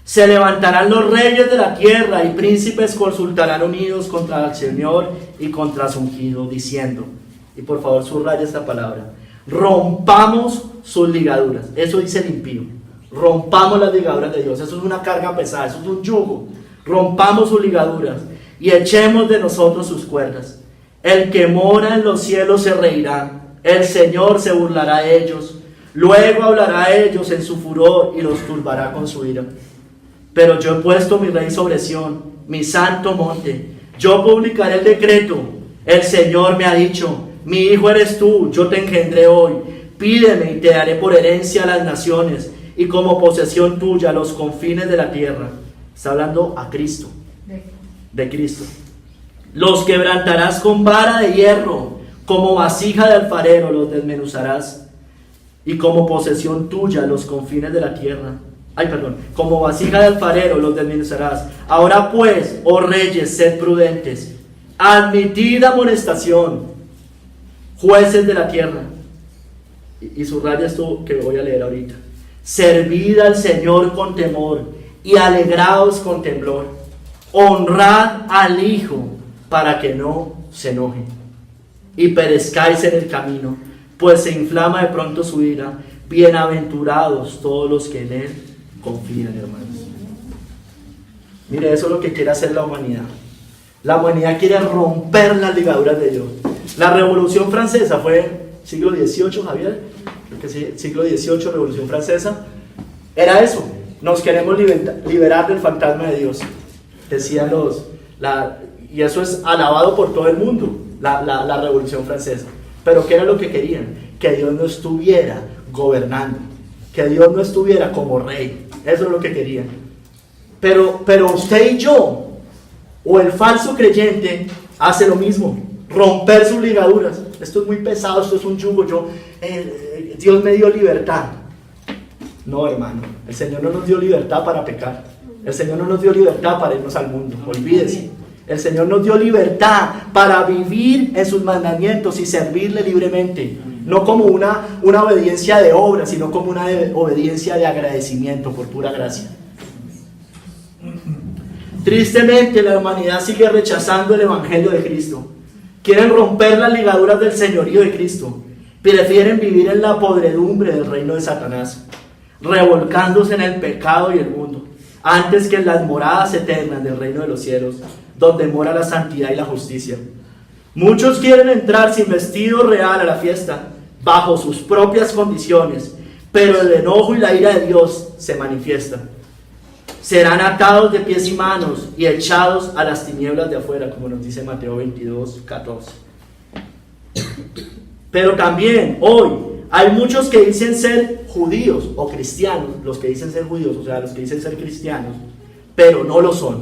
Se levantarán los reyes de la tierra y príncipes consultarán unidos contra el Señor y contra su ungido, diciendo, y por favor subraya esta palabra, rompamos sus ligaduras. Eso dice el impío. Rompamos las ligaduras de Dios. Eso es una carga pesada, eso es un yugo. Rompamos sus ligaduras y echemos de nosotros sus cuerdas. El que mora en los cielos se reirá, el Señor se burlará de ellos, luego hablará a ellos en su furor y los turbará con su ira. Pero yo he puesto mi rey sobre Sión, mi santo monte. Yo publicaré el decreto. El Señor me ha dicho, mi hijo eres tú, yo te engendré hoy. Pídeme y te daré por herencia a las naciones y como posesión tuya los confines de la tierra. Está hablando a Cristo, de Cristo. Los quebrantarás con vara de hierro, como vasija de alfarero los desmenuzarás, y como posesión tuya los confines de la tierra. Como vasija de alfarero los desmenuzarás. Ahora pues, oh reyes, sed prudentes, admitid amonestación, jueces de la tierra. Y subraya esto que voy a leer ahorita. Servid al Señor con temor y alegraos con temblor. Honrad al Hijo para que no se enoje y perezcáis en el camino, pues se inflama de pronto su ira. Bienaventurados todos los que en él confían, hermanos. Mire, eso es lo que quiere hacer la humanidad. La humanidad quiere romper las ligaduras de Dios. La Revolución Francesa fue siglo XVIII, Javier, creo que sí, siglo XVIII, Revolución Francesa. Era eso, nos queremos liberar del fantasma de Dios, decían y eso es alabado por todo el mundo, la Revolución Francesa. Pero ¿qué era lo que querían? Que Dios no estuviera gobernando, que Dios no estuviera como rey. Eso es lo que querían. Pero usted y yo, o el falso creyente, hace lo mismo, romper sus ligaduras. Esto es muy pesado, esto es un yugo. Dios me dio libertad. No, hermano, el Señor no nos dio libertad para pecar. El Señor no nos dio libertad para irnos al mundo, olvídese. El Señor nos dio libertad para vivir en sus mandamientos y servirle libremente. No como una obediencia de obra, sino como una obediencia de agradecimiento por pura gracia. Tristemente, la humanidad sigue rechazando el Evangelio de Cristo. Quieren romper las ligaduras del señorío de Cristo. Prefieren vivir en la podredumbre del reino de Satanás, revolcándose en el pecado y el mundo, antes que en las moradas eternas del reino de los cielos, donde mora la santidad y la justicia. Muchos quieren entrar sin vestido real a la fiesta, bajo sus propias condiciones, pero el enojo y la ira de Dios se manifiestan. Serán atados de pies y manos y echados a las tinieblas de afuera, como nos dice Mateo 22, 14. Pero también hoy hay muchos que dicen ser judíos o cristianos, los que dicen ser judíos, o sea, los que dicen ser cristianos, pero no lo son.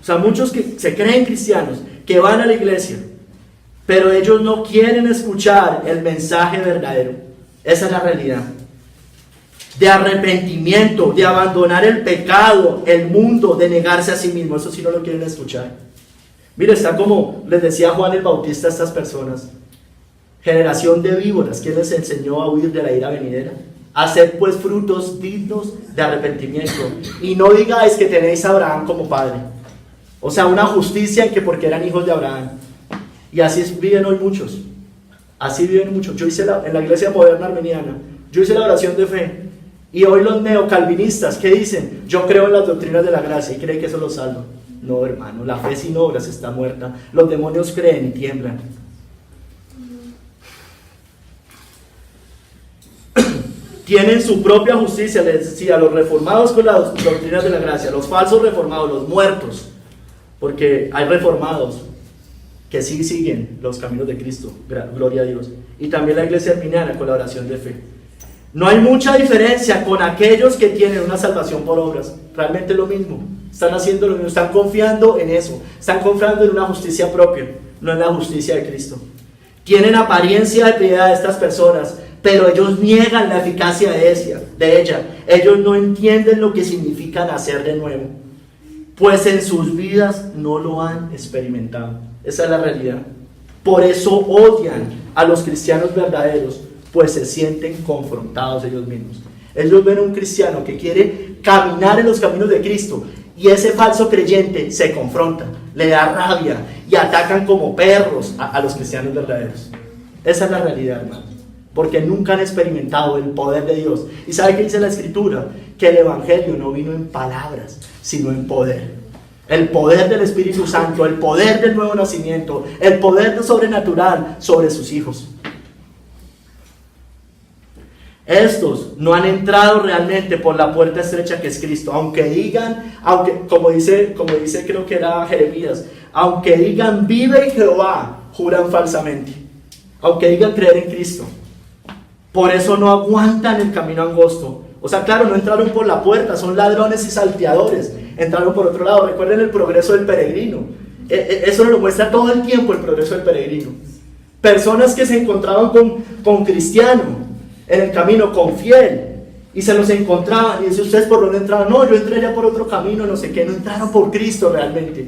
O sea, muchos que se creen cristianos, que van a la iglesia, pero ellos no quieren escuchar el mensaje verdadero. Esa es la realidad. De arrepentimiento, de abandonar el pecado, el mundo, de negarse a sí mismo. Eso sí no lo quieren escuchar. Mire, está como les decía Juan el Bautista a estas personas: generación de víboras, ¿quién les enseñó a huir de la ira venidera? Haced pues frutos dignos de arrepentimiento, y no digáis que tenéis a Abraham como padre. O sea, una justicia en que porque eran hijos de Abraham. Y así viven hoy muchos. Así viven muchos. Yo hice en la iglesia moderna armeniana, yo hice la oración de fe. Y hoy los neocalvinistas, ¿qué dicen? Yo creo en las doctrinas de la gracia y creen que eso los salva. No, hermano, la fe sin obras está muerta. Los demonios creen y tiemblan. Tienen su propia justicia, les decía, los reformados con las doctrinas de la gracia, los falsos reformados, los muertos, porque hay reformados que sí siguen los caminos de Cristo, gloria a Dios, y también la iglesia arminiana con la oración de fe. No hay mucha diferencia con aquellos que tienen una salvación por obras, realmente lo mismo, están haciendo lo mismo, están confiando en eso, están confiando en una justicia propia, no en la justicia de Cristo. Tienen apariencia de piedad estas personas, pero ellos niegan la eficacia de ella. Ellos no entienden lo que significa nacer de nuevo, pues en sus vidas no lo han experimentado. Esa es la realidad. Por eso odian a los cristianos verdaderos, pues se sienten confrontados ellos mismos. Ellos ven a un cristiano que quiere caminar en los caminos de Cristo, y ese falso creyente se confronta, le da rabia y atacan como perros a los cristianos verdaderos. Esa es la realidad, hermano, porque nunca han experimentado el poder de Dios. ¿Y sabe qué dice la Escritura? Que el Evangelio no vino en palabras, sino en poder. El poder del Espíritu Santo, el poder del nuevo nacimiento, el poder sobrenatural sobre sus hijos. Estos no han entrado realmente por la puerta estrecha que es Cristo, aunque digan, como dice creo que era Jeremías, aunque digan vive Jehová, juran falsamente, aunque digan creer en Cristo. Por eso no aguantan el camino angosto. O sea, claro, no entraron por la puerta, son ladrones y salteadores, entraron por otro lado. Recuerden el progreso del peregrino, eso nos lo muestra todo el tiempo, el progreso del peregrino. Personas que se encontraban con cristiano en el camino, con fiel, y se los encontraban, y dice, ¿ustedes por dónde entraron? No, yo entré ya por otro camino, no sé qué. No entraron por Cristo realmente,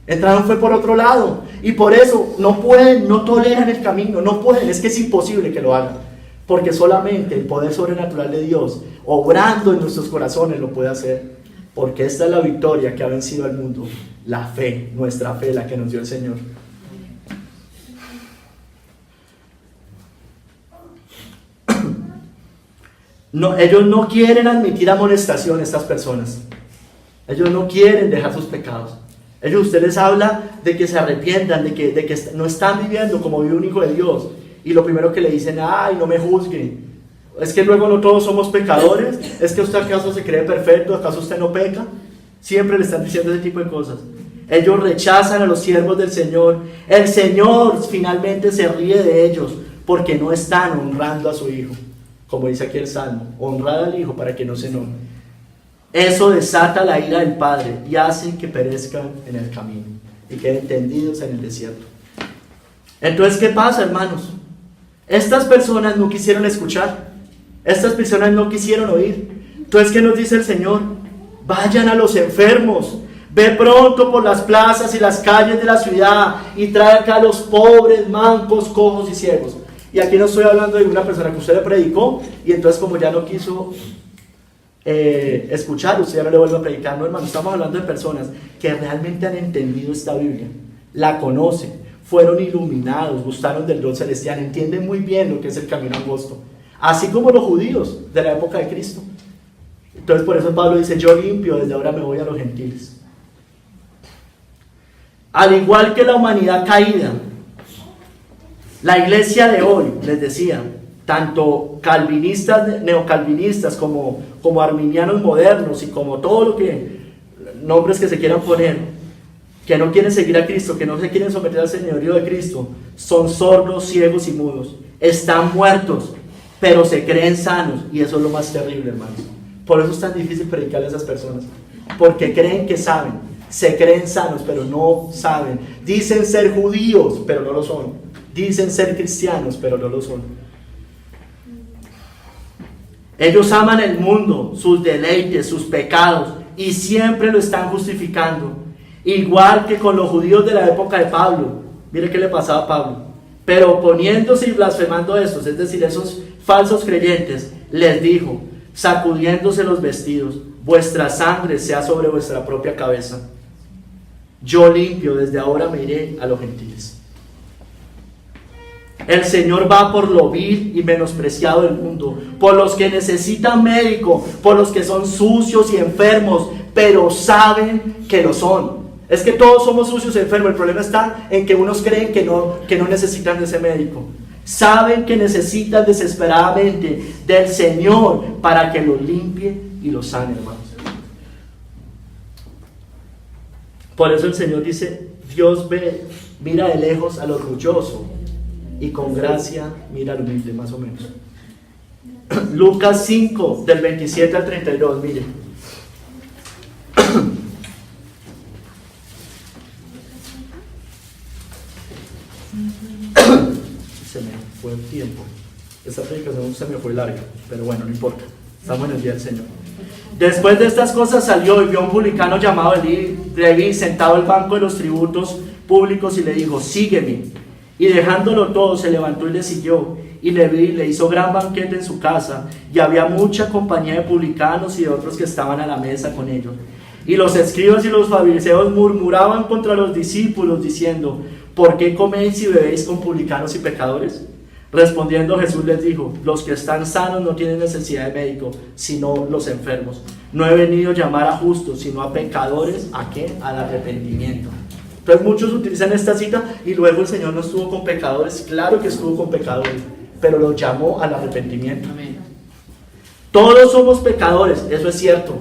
entraron fue por otro lado, y por eso no pueden, no toleran el camino, no pueden, es que es imposible que lo hagan, porque solamente el poder sobrenatural de Dios, obrando en nuestros corazones, lo puede hacer, porque esta es la victoria que ha vencido al mundo, la fe, nuestra fe, la que nos dio el Señor. No, ellos no quieren admitir amonestación, estas personas. Ellos no quieren dejar sus pecados. Usted les habla de que se arrepientan, de que no están viviendo como vive un hijo de Dios. Y lo primero que le dicen, ay, no me juzgue. Es que luego no todos somos pecadores. Es que usted acaso se cree perfecto, acaso usted no peca. Siempre le están diciendo ese tipo de cosas. Ellos rechazan a los siervos del Señor. El Señor finalmente se ríe de ellos porque no están honrando a su Hijo. como dice aquí el Salmo, honrad al Hijo para que no se enoje. Eso desata la ira del Padre y hace que perezcan en el camino y queden tendidos en el desierto. Entonces, ¿qué pasa, hermanos? Estas personas no quisieron escuchar, estas personas no quisieron oír. Entonces, ¿qué nos dice el Señor? Vayan a los enfermos, ve pronto por las plazas y las calles de la ciudad y trae acá a los pobres, mancos, cojos y ciegos. Y aquí no estoy hablando de una persona que usted le predicó y entonces como ya no quiso escuchar, usted ya no le vuelve a predicar. No, hermano, estamos hablando de personas que realmente han entendido esta Biblia, la conocen, fueron iluminados, gustaron del don celestial, entienden muy bien lo que es el camino angosto, así como los judíos de la época de Cristo. Entonces por eso Pablo dice, yo limpio, desde ahora me voy a los gentiles. Al igual que la humanidad caída, la iglesia de hoy, les decía, tanto calvinistas, neocalvinistas, como arminianos modernos y como todo lo que, nombres que se quieran poner, que no quieren seguir a Cristo, que no se quieren someter al señorío de Cristo, son sordos, ciegos y mudos, están muertos, pero se creen sanos, y eso es lo más terrible, hermanos. Por eso es tan difícil predicarle a esas personas, porque creen que saben, se creen sanos, pero no saben. Dicen ser judíos, pero no lo son. Dicen ser cristianos, pero no lo son. Ellos aman el mundo, sus deleites, sus pecados, y siempre lo están justificando. Igual que con los judíos de la época de Pablo. Mire qué le pasaba a Pablo. Pero oponiéndose y blasfemando a estos, es decir, esos falsos creyentes, les dijo, sacudiéndose los vestidos, vuestra sangre sea sobre vuestra propia cabeza. Yo limpio, desde ahora me iré a los gentiles. El Señor va por lo vil y menospreciado del mundo, por los que necesitan médico, por los que son sucios y enfermos, pero saben que lo son. Es que todos somos sucios y enfermos, el problema está en que unos creen que no necesitan de ese médico. Saben que necesitan desesperadamente del Señor para que los limpie y los sane, hermanos. Por eso el Señor dice, Dios mira de lejos al orgulloso y con gracia mira al humilde, más o menos. Lucas 5, del 27 al 32, mire. Se me fue el tiempo. Esta predicación se me fue larga, pero bueno, no importa. Estamos en el día del Señor. Después de estas cosas salió y vio a un publicano llamado Leví sentado al banco de los tributos públicos y le dijo, sígueme. Y dejándolo todo se levantó y le siguió. Y Leví le hizo gran banquete en su casa, y había mucha compañía de publicanos y de otros que estaban a la mesa con ellos. Y los escribas y los fariseos murmuraban contra los discípulos diciendo, ¿por qué coméis y bebéis con publicanos y pecadores? Respondiendo Jesús les dijo, los que están sanos no tienen necesidad de médico, sino los enfermos. No he venido a llamar a justos, sino a pecadores. ¿A qué? Al arrepentimiento. Entonces muchos utilizan esta cita y luego el Señor no estuvo con pecadores. Claro que estuvo con pecadores, pero los llamó al arrepentimiento. Amén. Todos somos pecadores, eso es cierto.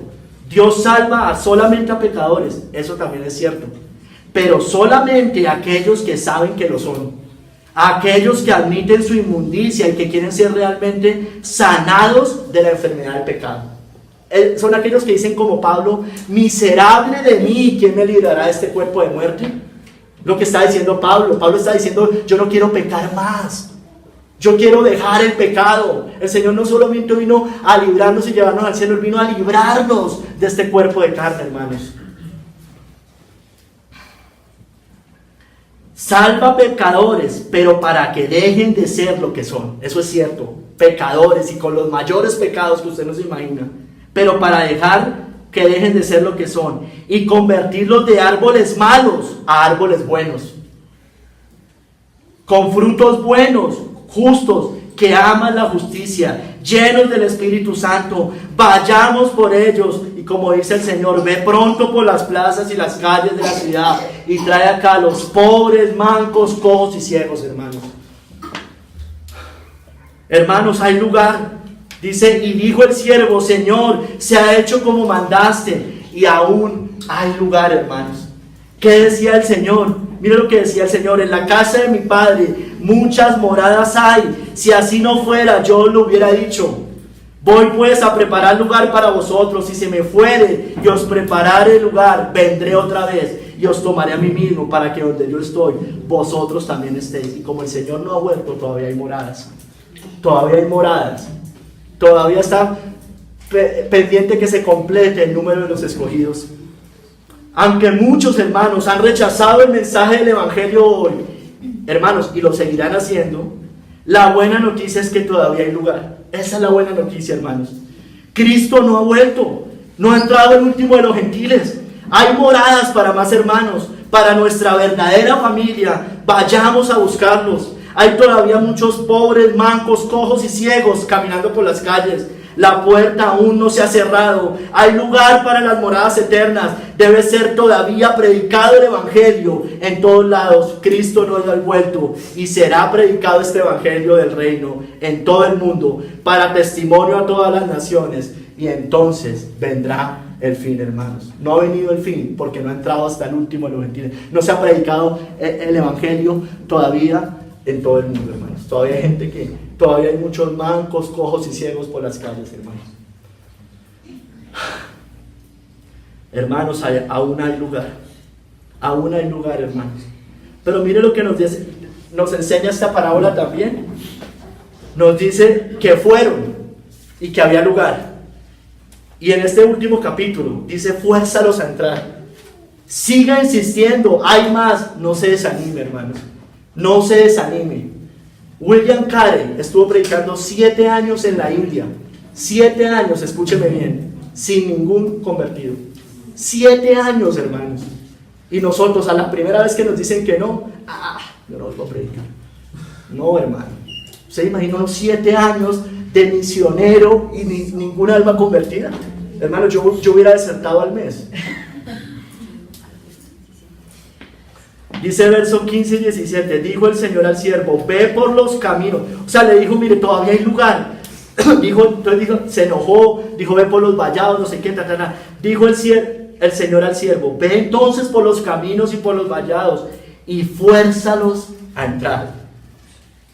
Dios salva solamente a pecadores, eso también es cierto. Pero solamente a aquellos que saben que lo son. A aquellos que admiten su inmundicia y que quieren ser realmente sanados de la enfermedad del pecado. Son aquellos que dicen como Pablo, miserable de mí, ¿quién me librará de este cuerpo de muerte? Lo que está diciendo Pablo. Pablo está diciendo, yo no quiero pecar más. Yo quiero dejar el pecado. El Señor no solamente vino a librarnos y llevarnos al cielo, Él vino a librarnos de este cuerpo de carne, hermanos. Salva pecadores, pero para que dejen de ser lo que son. Eso es cierto, pecadores y con los mayores pecados que usted no se imagina. Pero para dejar que dejen de ser lo que son y convertirlos de árboles malos a árboles buenos. Con frutos buenos, justos, que aman la justicia, llenos del Espíritu Santo. Vayamos por ellos. Y como dice el Señor, ve pronto por las plazas y las calles de la ciudad y trae acá a los pobres, mancos, cojos y ciegos, hermanos. Hermanos, hay lugar. Dice, y dijo el siervo, Señor, se ha hecho como mandaste. Y aún hay lugar, hermanos. ¿Qué decía el Señor? Mira lo que decía el Señor, en la casa de mi Padre muchas moradas hay. si así no fuera, yo lo hubiera dicho. Voy pues a preparar lugar para vosotros, y si me fuere y os preparare lugar, vendré otra vez y os tomaré a mí mismo, para que donde yo estoy, vosotros también estéis. Y como el Señor no ha vuelto, todavía hay moradas. Todavía hay moradas. Todavía está pendiente que se complete el número de los escogidos. Aunque muchos hermanos han rechazado el mensaje del Evangelio hoy, hermanos, y lo seguirán haciendo, la buena noticia es que todavía hay lugar. Esa es la buena noticia, hermanos. Cristo no ha vuelto, no ha entrado el último de los gentiles. Hay moradas para más hermanos, para nuestra verdadera familia. Vayamos a buscarlos. Hay todavía muchos pobres, mancos, cojos y ciegos caminando por las calles. La puerta aún no se ha cerrado. Hay lugar para las moradas eternas. Debe ser todavía predicado el Evangelio en todos lados. Cristo no ha vuelto, y será predicado este Evangelio del reino en todo el mundo para testimonio a todas las naciones. Y entonces vendrá el fin, hermanos. No ha venido el fin porque no ha entrado hasta el último de los gentiles. No se ha predicado el Evangelio todavía en todo el mundo, hermanos. Todavía hay gente todavía hay muchos mancos, cojos y ciegos por las calles, hermanos. Hermanos, aún hay lugar. Aún hay lugar, hermanos. Pero mire lo que nos enseña esta parábola también. Nos dice que fueron y que había lugar. Y en este último capítulo dice: fuérzalos a entrar. Siga insistiendo, hay más. No se desanime, hermanos. No se desanime. William Carey estuvo predicando 7 años en la India. 7 años, escúcheme bien, sin ningún convertido. 7 años, hermanos. Y nosotros, a la primera vez que nos dicen que no, yo no los voy a predicar. No, hermano. ¿Usted imagina unos 7 años de misionero y ninguna alma convertida? Hermano, yo hubiera desertado al mes. Dice verso 15 y 17, dijo el Señor al siervo: ve por los caminos. O sea, le dijo: mire, todavía hay lugar. Se enojó, dijo: ve por los vallados, no sé qué, Dijo el Señor al siervo: ve entonces por los caminos y por los vallados, y fuérzalos a entrar.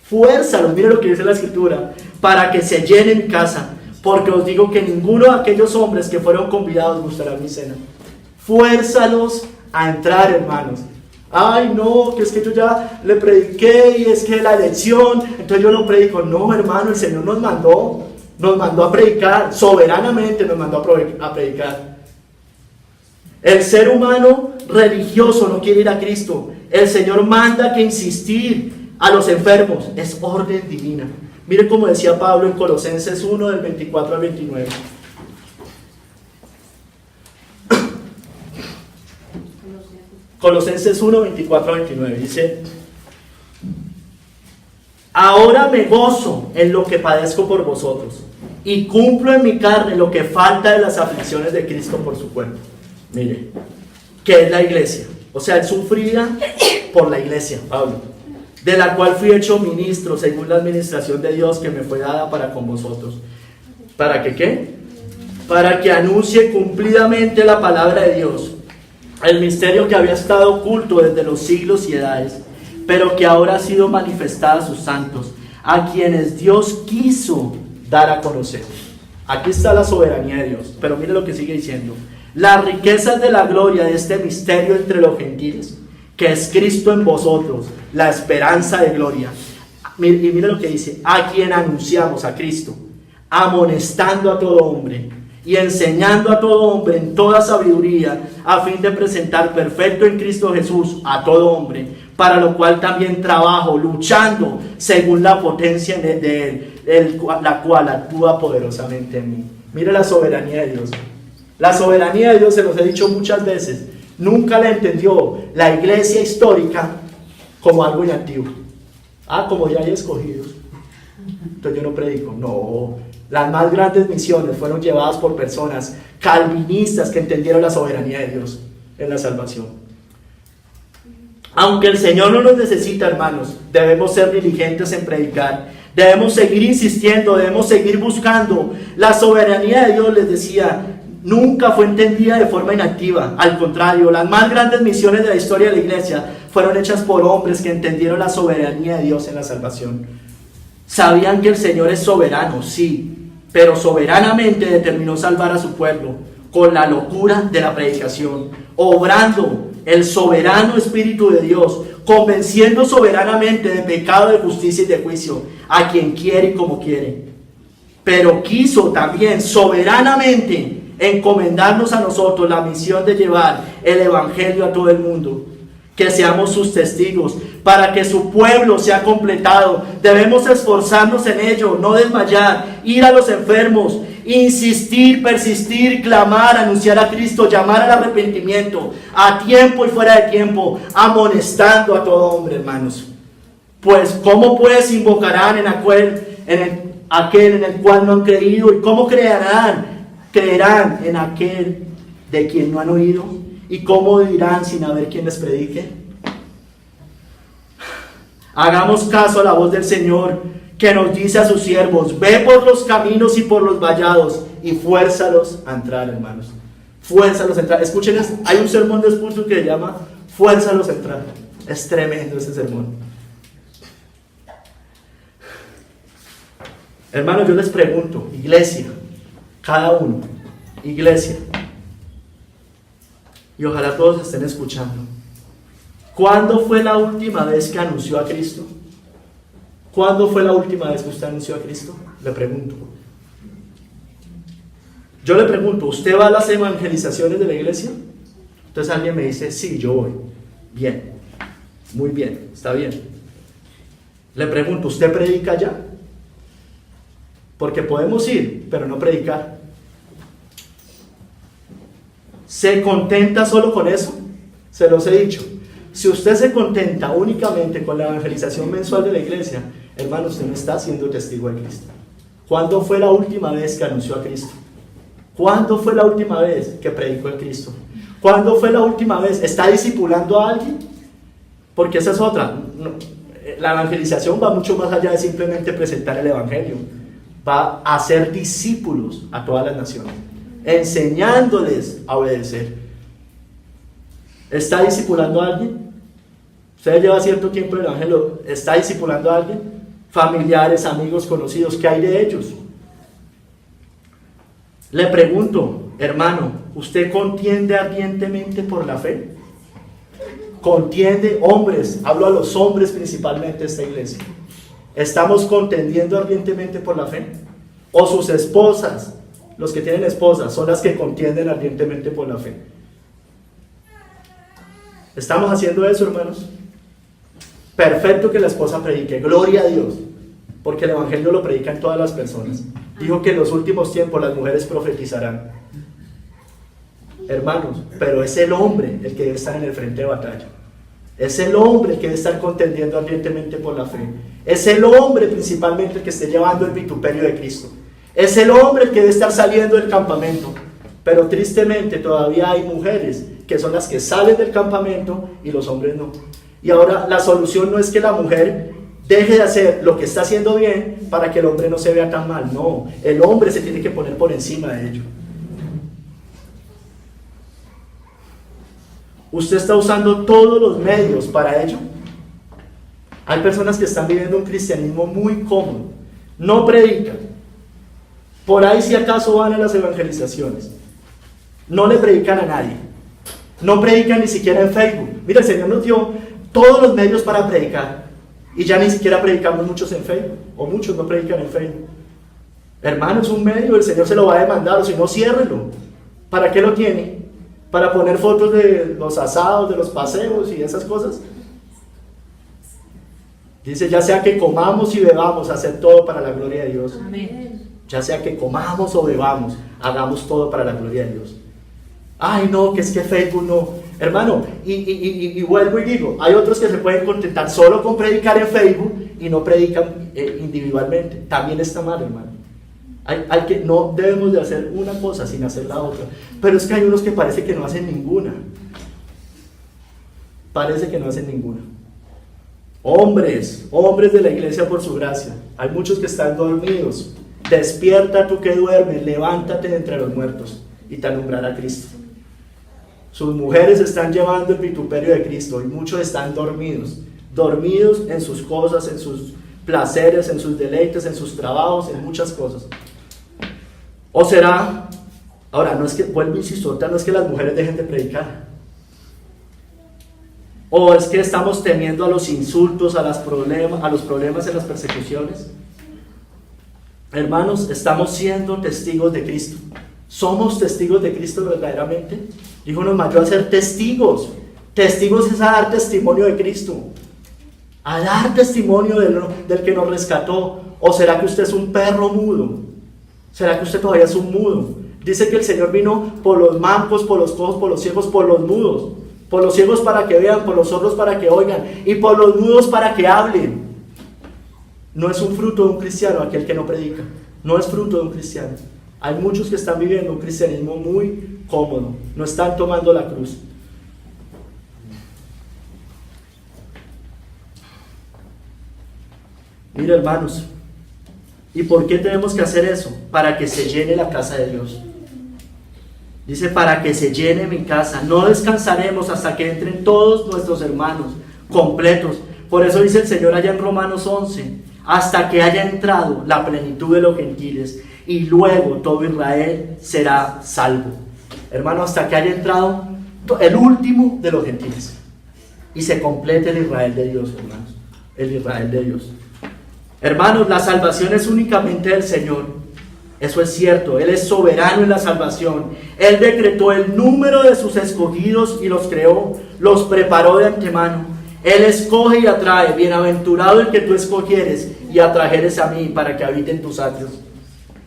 Fuérzalos, mire lo que dice la Escritura: para que se llene mi casa, porque os digo que ninguno de aquellos hombres que fueron convidados gustará mi cena. Fuérzalos a entrar, hermanos. Ay, no, que es que yo ya le prediqué y es que la elección, entonces yo no predico. No, hermano, el Señor nos mandó a predicar, soberanamente nos mandó a predicar. El ser humano religioso no quiere ir a Cristo. El Señor manda que insistir a los enfermos, es orden divina. Miren cómo decía Pablo en Colosenses 1, del 24 al 29. Colosenses 1, 24 a 29 dice: ahora me gozo en lo que padezco por vosotros, y cumplo en mi carne lo que falta de las aflicciones de Cristo por su cuerpo. Mire, que es la iglesia. O sea, él sufría por la iglesia, Pablo, de la cual fui hecho ministro según la administración de Dios que me fue dada para con vosotros. ¿Para que qué? Para que anuncie cumplidamente la palabra de Dios, el misterio que había estado oculto desde los siglos y edades, pero que ahora ha sido manifestada a sus santos, a quienes Dios quiso dar a conocer. Aquí está la soberanía de Dios, pero mire lo que sigue diciendo: las riquezas de la gloria de este misterio entre los gentiles, que es Cristo en vosotros, la esperanza de gloria. Y mire lo que dice: a quien anunciamos, a Cristo, amonestando a todo hombre y enseñando a todo hombre en toda sabiduría, a fin de presentar perfecto en Cristo Jesús a todo hombre, para lo cual también trabajo, luchando según la potencia de Él, la cual actúa poderosamente en mí. Mire la soberanía de Dios. La soberanía de Dios, se los he dicho muchas veces, nunca la entendió la iglesia histórica como algo inactivo. Como ya hay escogidos, entonces yo no predico. No. Las más grandes misiones fueron llevadas por personas calvinistas que entendieron la soberanía de Dios en la salvación. Aunque el Señor no nos necesita, hermanos, debemos ser diligentes en predicar. Debemos seguir insistiendo, debemos seguir buscando. La soberanía de Dios, les decía, nunca fue entendida de forma inactiva. Al contrario, las más grandes misiones de la historia de la iglesia fueron hechas por hombres que entendieron la soberanía de Dios en la salvación. Sabían que el Señor es soberano, sí, pero soberanamente determinó salvar a su pueblo con la locura de la predicación, obrando el soberano Espíritu de Dios, convenciendo soberanamente de pecado, de justicia y de juicio a quien quiere y como quiere. Pero quiso también soberanamente encomendarnos a nosotros la misión de llevar el Evangelio a todo el mundo, que seamos sus testigos, para que su pueblo sea completado. Debemos esforzarnos en ello, no desmayar, ir a los enfermos, insistir, persistir, clamar, anunciar a Cristo, llamar al arrepentimiento, a tiempo y fuera de tiempo, amonestando a todo hombre, hermanos. Pues, ¿cómo pues invocarán en aquel en el cual no han creído? ¿Y cómo creerán en aquel de quien no han oído? ¿Y cómo dirán sin haber quien les predique? Hagamos caso a la voz del Señor, que nos dice a sus siervos: ve por los caminos y por los vallados y fuérzalos a entrar, hermanos. Fuérzalos a entrar. Escuchen, hay un sermón de Spurgeon que se llama fuérzalos a entrar. Es tremendo ese sermón. Hermanos, yo les pregunto, iglesia, cada uno, iglesia, y ojalá todos estén escuchando, ¿cuándo fue la última vez que anunció a Cristo? ¿Cuándo fue la última vez que usted anunció a Cristo? Le pregunto. Yo le pregunto, ¿usted va a las evangelizaciones de la iglesia? Entonces alguien me dice, sí, yo voy. Bien, muy bien, está bien. Le pregunto, ¿usted predica ya? Porque podemos ir, pero no predicar. ¿Se contenta solo con eso? Se los he dicho. Si usted se contenta únicamente con la evangelización mensual de la iglesia, hermano, usted no está siendo testigo de Cristo. ¿Cuándo fue la última vez que anunció a Cristo? ¿Cuándo fue la última vez que predicó a Cristo? ¿Cuándo fue la última vez? ¿Está discipulando a alguien? Porque esa es otra. La evangelización va mucho más allá de simplemente presentar el evangelio. Va a hacer discípulos a todas las naciones, enseñándoles a obedecer. ¿Está discipulando a alguien? Usted lleva cierto tiempo en el evangelio. ¿Está discipulando a alguien? Familiares, amigos, conocidos, ¿qué hay de ellos? Le pregunto, hermano, ¿usted contiende ardientemente por la fe? Contiende, hombres, hablo a los hombres principalmente de esta iglesia. ¿Estamos contendiendo ardientemente por la fe? ¿O sus esposas, los que tienen esposas, son las que contienden ardientemente por la fe? ¿Estamos haciendo eso, hermanos? Perfecto que la esposa predique, gloria a Dios, porque el evangelio lo predican todas las personas. Dijo que en los últimos tiempos las mujeres profetizarán. Hermanos, pero es el hombre el que debe estar en el frente de batalla. Es el hombre el que debe estar contendiendo ardientemente por la fe. Es el hombre principalmente el que esté llevando el vituperio de Cristo. Es el hombre el que debe estar saliendo del campamento. Pero tristemente todavía hay mujeres que son las que salen del campamento y los hombres no. Y ahora la solución no es que la mujer deje de hacer lo que está haciendo bien para que el hombre no se vea tan mal. No, el hombre se tiene que poner por encima de ello. ¿Usted está usando todos los medios para ello? Hay personas que están viviendo un cristianismo muy cómodo. No predican. Por ahí si acaso van a las evangelizaciones. No le predican a nadie. No predican ni siquiera en Facebook. Mira, el Señor nos dio todos los medios para predicar. Y ya ni siquiera predicamos muchos en Facebook. O muchos no predican en Facebook. Hermano, es un medio, el Señor se lo va a demandar. O si no, ciérrelo. ¿Para qué lo tiene? ¿Para poner fotos de los asados, de los paseos y esas cosas? Dice, ya sea que comamos y bebamos, hacer todo para la gloria de Dios. Amén. Ya sea que comamos o bebamos, hagamos todo para la gloria de Dios. Ay, no, que es que Facebook no. Hermano, y vuelvo y digo, hay otros que se pueden contentar solo con predicar en Facebook y no predican individualmente. También está mal, hermano. No debemos de hacer una cosa sin hacer la otra. Pero es que hay unos que parece que no hacen ninguna. Parece que no hacen ninguna. Hombres de la iglesia por su gracia. Hay muchos que están dormidos. Despierta tú que duermes, levántate de entre los muertos y te alumbrará Cristo. Sus mujeres están llevando el vituperio de Cristo y muchos están dormidos en sus cosas, en sus placeres, en sus deleites, en sus trabajos, en muchas cosas. ¿O será, ahora no es que, vuelvo insisto, no es que las mujeres dejen de predicar? ¿O es que estamos temiendo a los insultos, a los problemas en las persecuciones? Hermanos, estamos siendo testigos de Cristo. ¿Somos testigos de Cristo verdaderamente? Dijo, nos mandó a ser testigos. Testigos es a dar testimonio de Cristo, a dar testimonio del que nos rescató. ¿O será que usted es un perro mudo? ¿Será que usted todavía es un mudo? Dice que el Señor vino por los mancos, por los cojos, por los ciegos, por los mudos. Por los ciegos para que vean, por los sordos para que oigan, y por los mudos para que hablen. No es un fruto de un cristiano aquel que no predica. No es fruto de un cristiano. Hay muchos que están viviendo un cristianismo muy cómodo. No están tomando la cruz. Mira, hermanos, ¿y por qué tenemos que hacer eso? Para que se llene la casa de Dios. Dice, para que se llene mi casa. No descansaremos hasta que entren todos nuestros hermanos completos. Por eso dice el Señor allá en Romanos 11, hasta que haya entrado la plenitud de los gentiles, y luego todo Israel será salvo. Hermano, hasta que haya entrado el último de los gentiles y se complete el Israel de Dios, hermanos. El Israel de Dios. Hermanos, la salvación es únicamente del Señor. Eso es cierto, Él es soberano en la salvación. Él decretó el número de sus escogidos y los creó, los preparó de antemano. Él escoge y atrae. Bienaventurado el que tú escogieres y atrajeres a mí para que habiten tus atrios.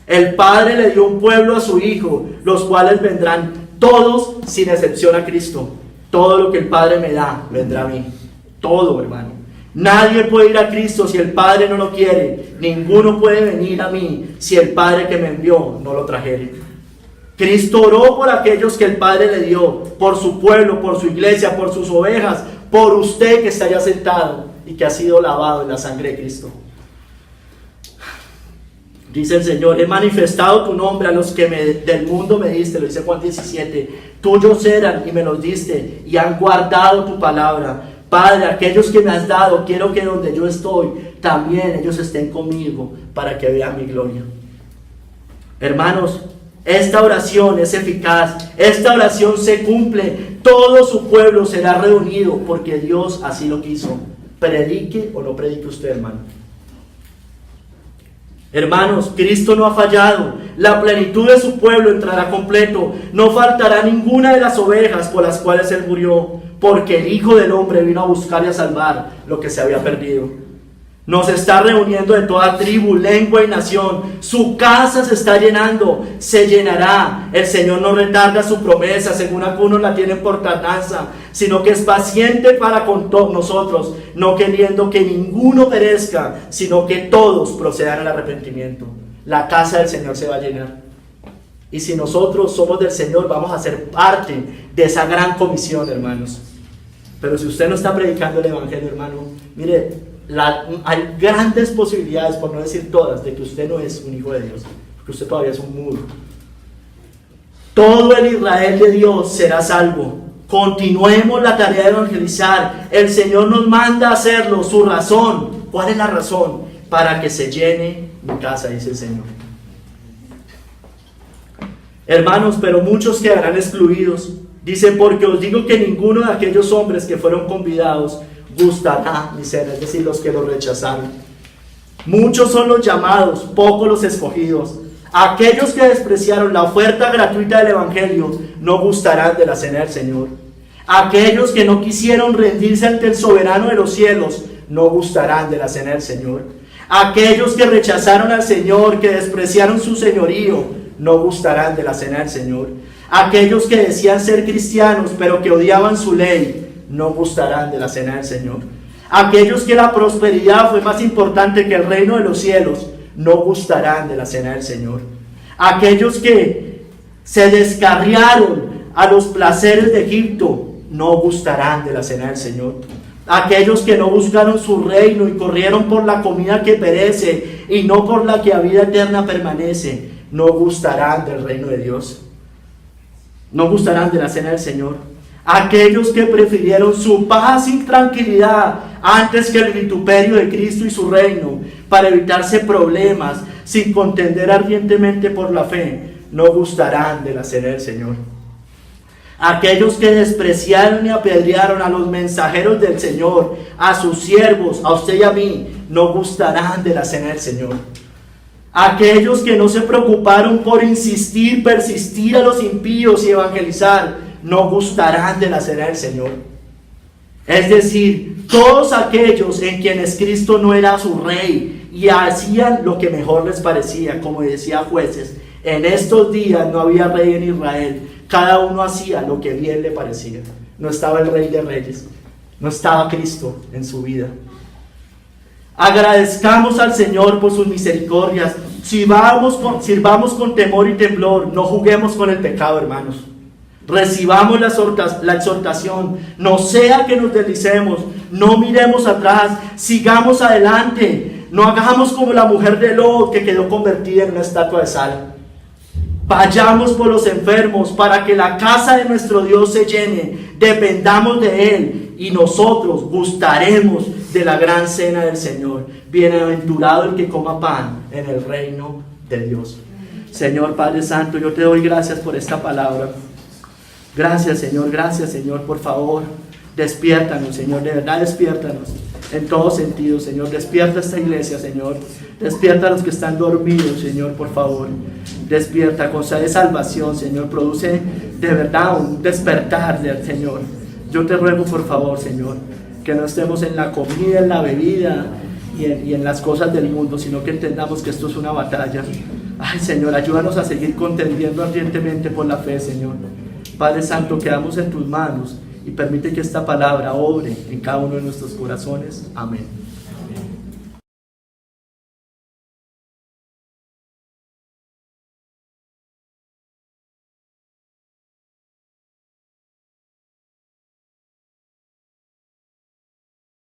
El Padre le dio un pueblo a su Hijo, los cuales vendrán todos sin excepción a Cristo. Todo lo que el Padre me da, vendrá a mí. Todo, hermano. Nadie puede ir a Cristo si el Padre no lo quiere. Ninguno puede venir a mí si el Padre que me envió no lo trajere. Cristo oró por aquellos que el Padre le dio, por su pueblo, por su iglesia, por sus ovejas, por usted que está allá sentado y que ha sido lavado en la sangre de Cristo. Dice el Señor, he manifestado tu nombre a los que del mundo me diste, lo dice Juan 17, tuyos eran y me los diste y han guardado tu palabra. Padre, aquellos que me has dado, quiero que donde yo estoy, también ellos estén conmigo para que vean mi gloria. Hermanos, esta oración es eficaz, esta oración se cumple, todo su pueblo será reunido porque Dios así lo quiso. Predique o no predique usted, hermano. Hermanos, Cristo no ha fallado, la plenitud de su pueblo entrará completo, no faltará ninguna de las ovejas por las cuales Él murió, porque el Hijo del Hombre vino a buscar y a salvar lo que se había perdido. Nos está reuniendo de toda tribu, lengua y nación. Su casa se está llenando, se llenará. El Señor no retarda su promesa, según algunos la tienen por tardanza, sino que es paciente para con todos nosotros, no queriendo que ninguno perezca, sino que todos procedan al arrepentimiento. La casa del Señor se va a llenar. Y si nosotros somos del Señor, vamos a ser parte de esa gran comisión, hermanos. Pero si usted no está predicando el Evangelio, hermano, mire, hay grandes posibilidades, por no decir todas, de que usted no es un hijo de Dios, porque usted todavía es un mudo. Todo el Israel de Dios será salvo. Continuemos la tarea de evangelizar. El Señor nos manda a hacerlo. Su razón, ¿cuál es la razón? Para que se llene mi casa, dice el Señor. Hermanos, pero muchos quedarán excluidos. Dice, porque os digo que ninguno de aquellos hombres que fueron convidados gustará mi cena, es decir, los que lo rechazaron. Muchos son los llamados, pocos los escogidos. Aquellos que despreciaron la oferta gratuita del Evangelio no gustarán de la cena del Señor. Aquellos que no quisieron rendirse ante el soberano de los cielos no gustarán de la cena del Señor. Aquellos que rechazaron al Señor, que despreciaron su señorío, no gustarán de la cena del Señor. Aquellos que decían ser cristianos pero que odiaban su ley no gustarán de la cena del Señor. Aquellos que la prosperidad fue más importante que el reino de los cielos no gustarán de la cena del Señor. Aquellos que se descarriaron a los placeres de Egipto no gustarán de la cena del Señor. Aquellos que no buscaron su reino y corrieron por la comida que perece y no por la que a vida eterna permanece, no gustarán del reino de Dios. No gustarán de la cena del Señor. Aquellos que prefirieron su paz y tranquilidad antes que el vituperio de Cristo y su reino, para evitarse problemas, sin contender ardientemente por la fe, no gustarán de la cena del Señor. Aquellos que despreciaron y apedrearon a los mensajeros del Señor, a sus siervos, a usted y a mí, no gustarán de la cena del Señor. Aquellos que no se preocuparon por insistir, persistir a los impíos y evangelizar, no gustarán de la cena del Señor. Es decir, todos aquellos en quienes Cristo no era su rey y hacían lo que mejor les parecía, como decía Jueces, en estos días no había rey en Israel, cada uno hacía lo que bien le parecía. No estaba el Rey de Reyes, no estaba Cristo en su vida. Agradezcamos al Señor por sus misericordias, sirvamos con temor y temblor, no juguemos con el pecado, hermanos. Recibamos la exhortación, no sea que nos deslicemos, no miremos atrás, sigamos adelante, no hagamos como la mujer de Lot que quedó convertida en una estatua de sal. Vayamos por los enfermos para que la casa de nuestro Dios se llene, dependamos de Él y nosotros gustaremos de la gran cena del Señor. Bienaventurado el que coma pan en el reino de Dios. Señor Padre Santo, yo te doy gracias por esta palabra. Gracias Señor, por favor, despiértanos, Señor, de verdad despiértanos en todo sentido, Señor. Despierta esta iglesia, Señor. Despierta a los que están dormidos, Señor, por favor. Despierta, concede salvación, Señor. Produce de verdad un despertar del Señor. Yo te ruego, por favor, Señor, que no estemos en la comida, en la bebida y en las cosas del mundo, sino que entendamos que esto es una batalla. Ay, Señor, ayúdanos a seguir contendiendo ardientemente por la fe, Señor. Padre Santo, quedamos en tus manos y permite que esta palabra obre en cada uno de nuestros corazones. Amén.